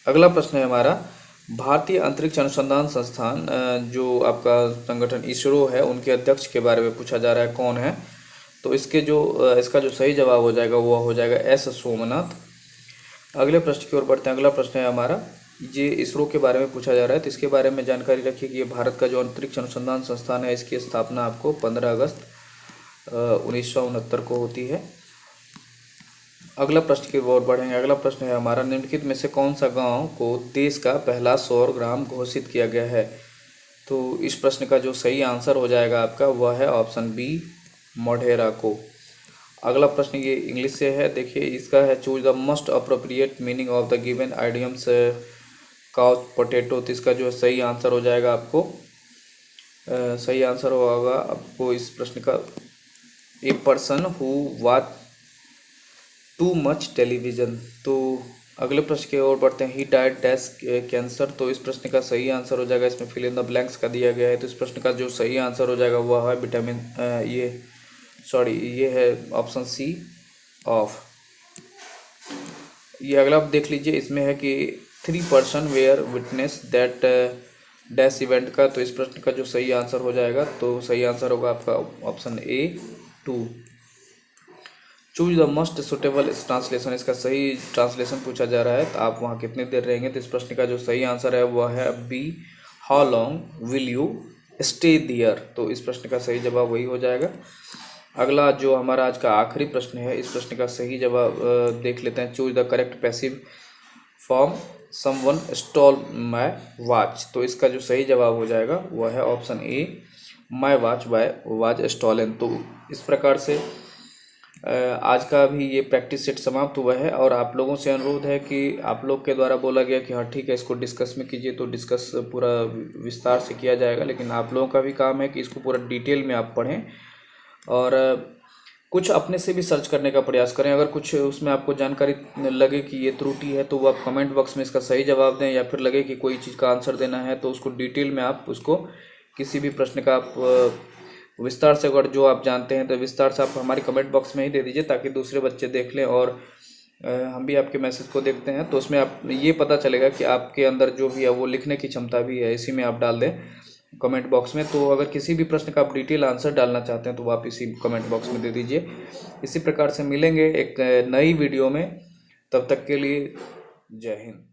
अगला प्रश्न है हमारा, भारतीय अंतरिक्ष अनुसंधान संस्थान जो आपका संगठन इसरो है, उनके अध्यक्ष के बारे में पूछा जा रहा है, कौन है? तो इसका जो सही जवाब हो जाएगा वो हो जाएगा एस सोमनाथ। अगले प्रश्न की ओर बढ़ते हैं। अगला प्रश्न है हमारा, ये इसरो के बारे में पूछा जा रहा है, तो इसके बारे में जानकारी रखिए कि ये भारत का जो अंतरिक्ष अनुसंधान संस्थान है, इसकी स्थापना आपको 15 अगस्त 1969 को होती है। अगला प्रश्न की ओर बढ़ेंगे। अगला प्रश्न है हमारा, निम्नलिखित में से कौन सा गांव को देश का पहला सौर ग्राम घोषित किया गया है? तो इस प्रश्न का जो सही आंसर हो जाएगा आपका वह है ऑप्शन बी, मोढेरा को। अगला प्रश्न ये इंग्लिश से है, देखिए इसका है, choose the most appropriate meaning of the given idioms couch potato. तो इसका जो सही आंसर हो जाएगा आपको सही आंसर होगा आपको इस प्रश्न का, a person who watch too much television. तो अगले प्रश्न की ओर बढ़ते हैं, ही डाइड डैश कैंसर। तो इस प्रश्न का सही आंसर हो जाएगा, इसमें फिल इन द ब्लैंक्स का दिया गया है। तो इस प्रश्न का जो सही आंसर हो जाएगा वह है विटामिन ये है ऑप्शन सी ऑफ। ये अगला आप देख लीजिए, इसमें है कि 3 person were witness that dash event का। तो इस प्रश्न का जो सही आंसर हो जाएगा, तो सही आंसर होगा आपका option A 2। Choose the most suitable translation, इसका सही ट्रांसलेशन पूछा जा रहा है, तो आप वहाँ कितनी देर रहेंगे। तो इस प्रश्न का जो सही आंसर है वह है B, how long will you stay there. तो इस प्रश्न का सही जवाब वही हो जाएगा। अगला जो हमारा आज का आखिरी प्रश्न है, इस प्रश्न का सही जवाब देख लेते हैं। Choose the correct passive form someone stole my watch. तो इसका जो सही जवाब हो जाएगा वह है option A, my watch by was stolen. तो इस प्रकार से आज का भी ये प्रैक्टिस सेट समाप्त हुआ है, और आप लोगों से अनुरोध है कि आप लोग के द्वारा बोला गया कि हाँ ठीक है इसको डिस्कस में कीजिए, तो डिस्कस पूरा विस्तार से किया जाएगा। लेकिन आप लोगों का भी काम है कि इसको पूरा डिटेल में आप पढ़ें, और कुछ अपने से भी सर्च करने का प्रयास करें। अगर कुछ उसमें आपको जानकारी लगे कि ये त्रुटि है, तो वो आप कमेंट बॉक्स में इसका सही जवाब दें, या फिर लगे कि कोई चीज़ का आंसर देना है तो उसको डिटेल में आप उसको किसी भी प्रश्न का आप विस्तार से, अगर जो आप जानते हैं तो विस्तार से आप हमारे कमेंट बॉक्स में ही दे दीजिए, ताकि दूसरे बच्चे देख लें, और हम भी आपके मैसेज को देखते हैं, तो उसमें आप ये पता चलेगा कि आपके अंदर जो भी है वो लिखने की क्षमता भी है। इसी में आप डाल दें कमेंट बॉक्स में। तो अगर किसी भी प्रश्न का आप डिटेल आंसर डालना चाहते हैं तो वो आप इसी कमेंट बॉक्स में दे दीजिए। इसी प्रकार से मिलेंगे एक नई वीडियो में, तब तक के लिए जय हिंद।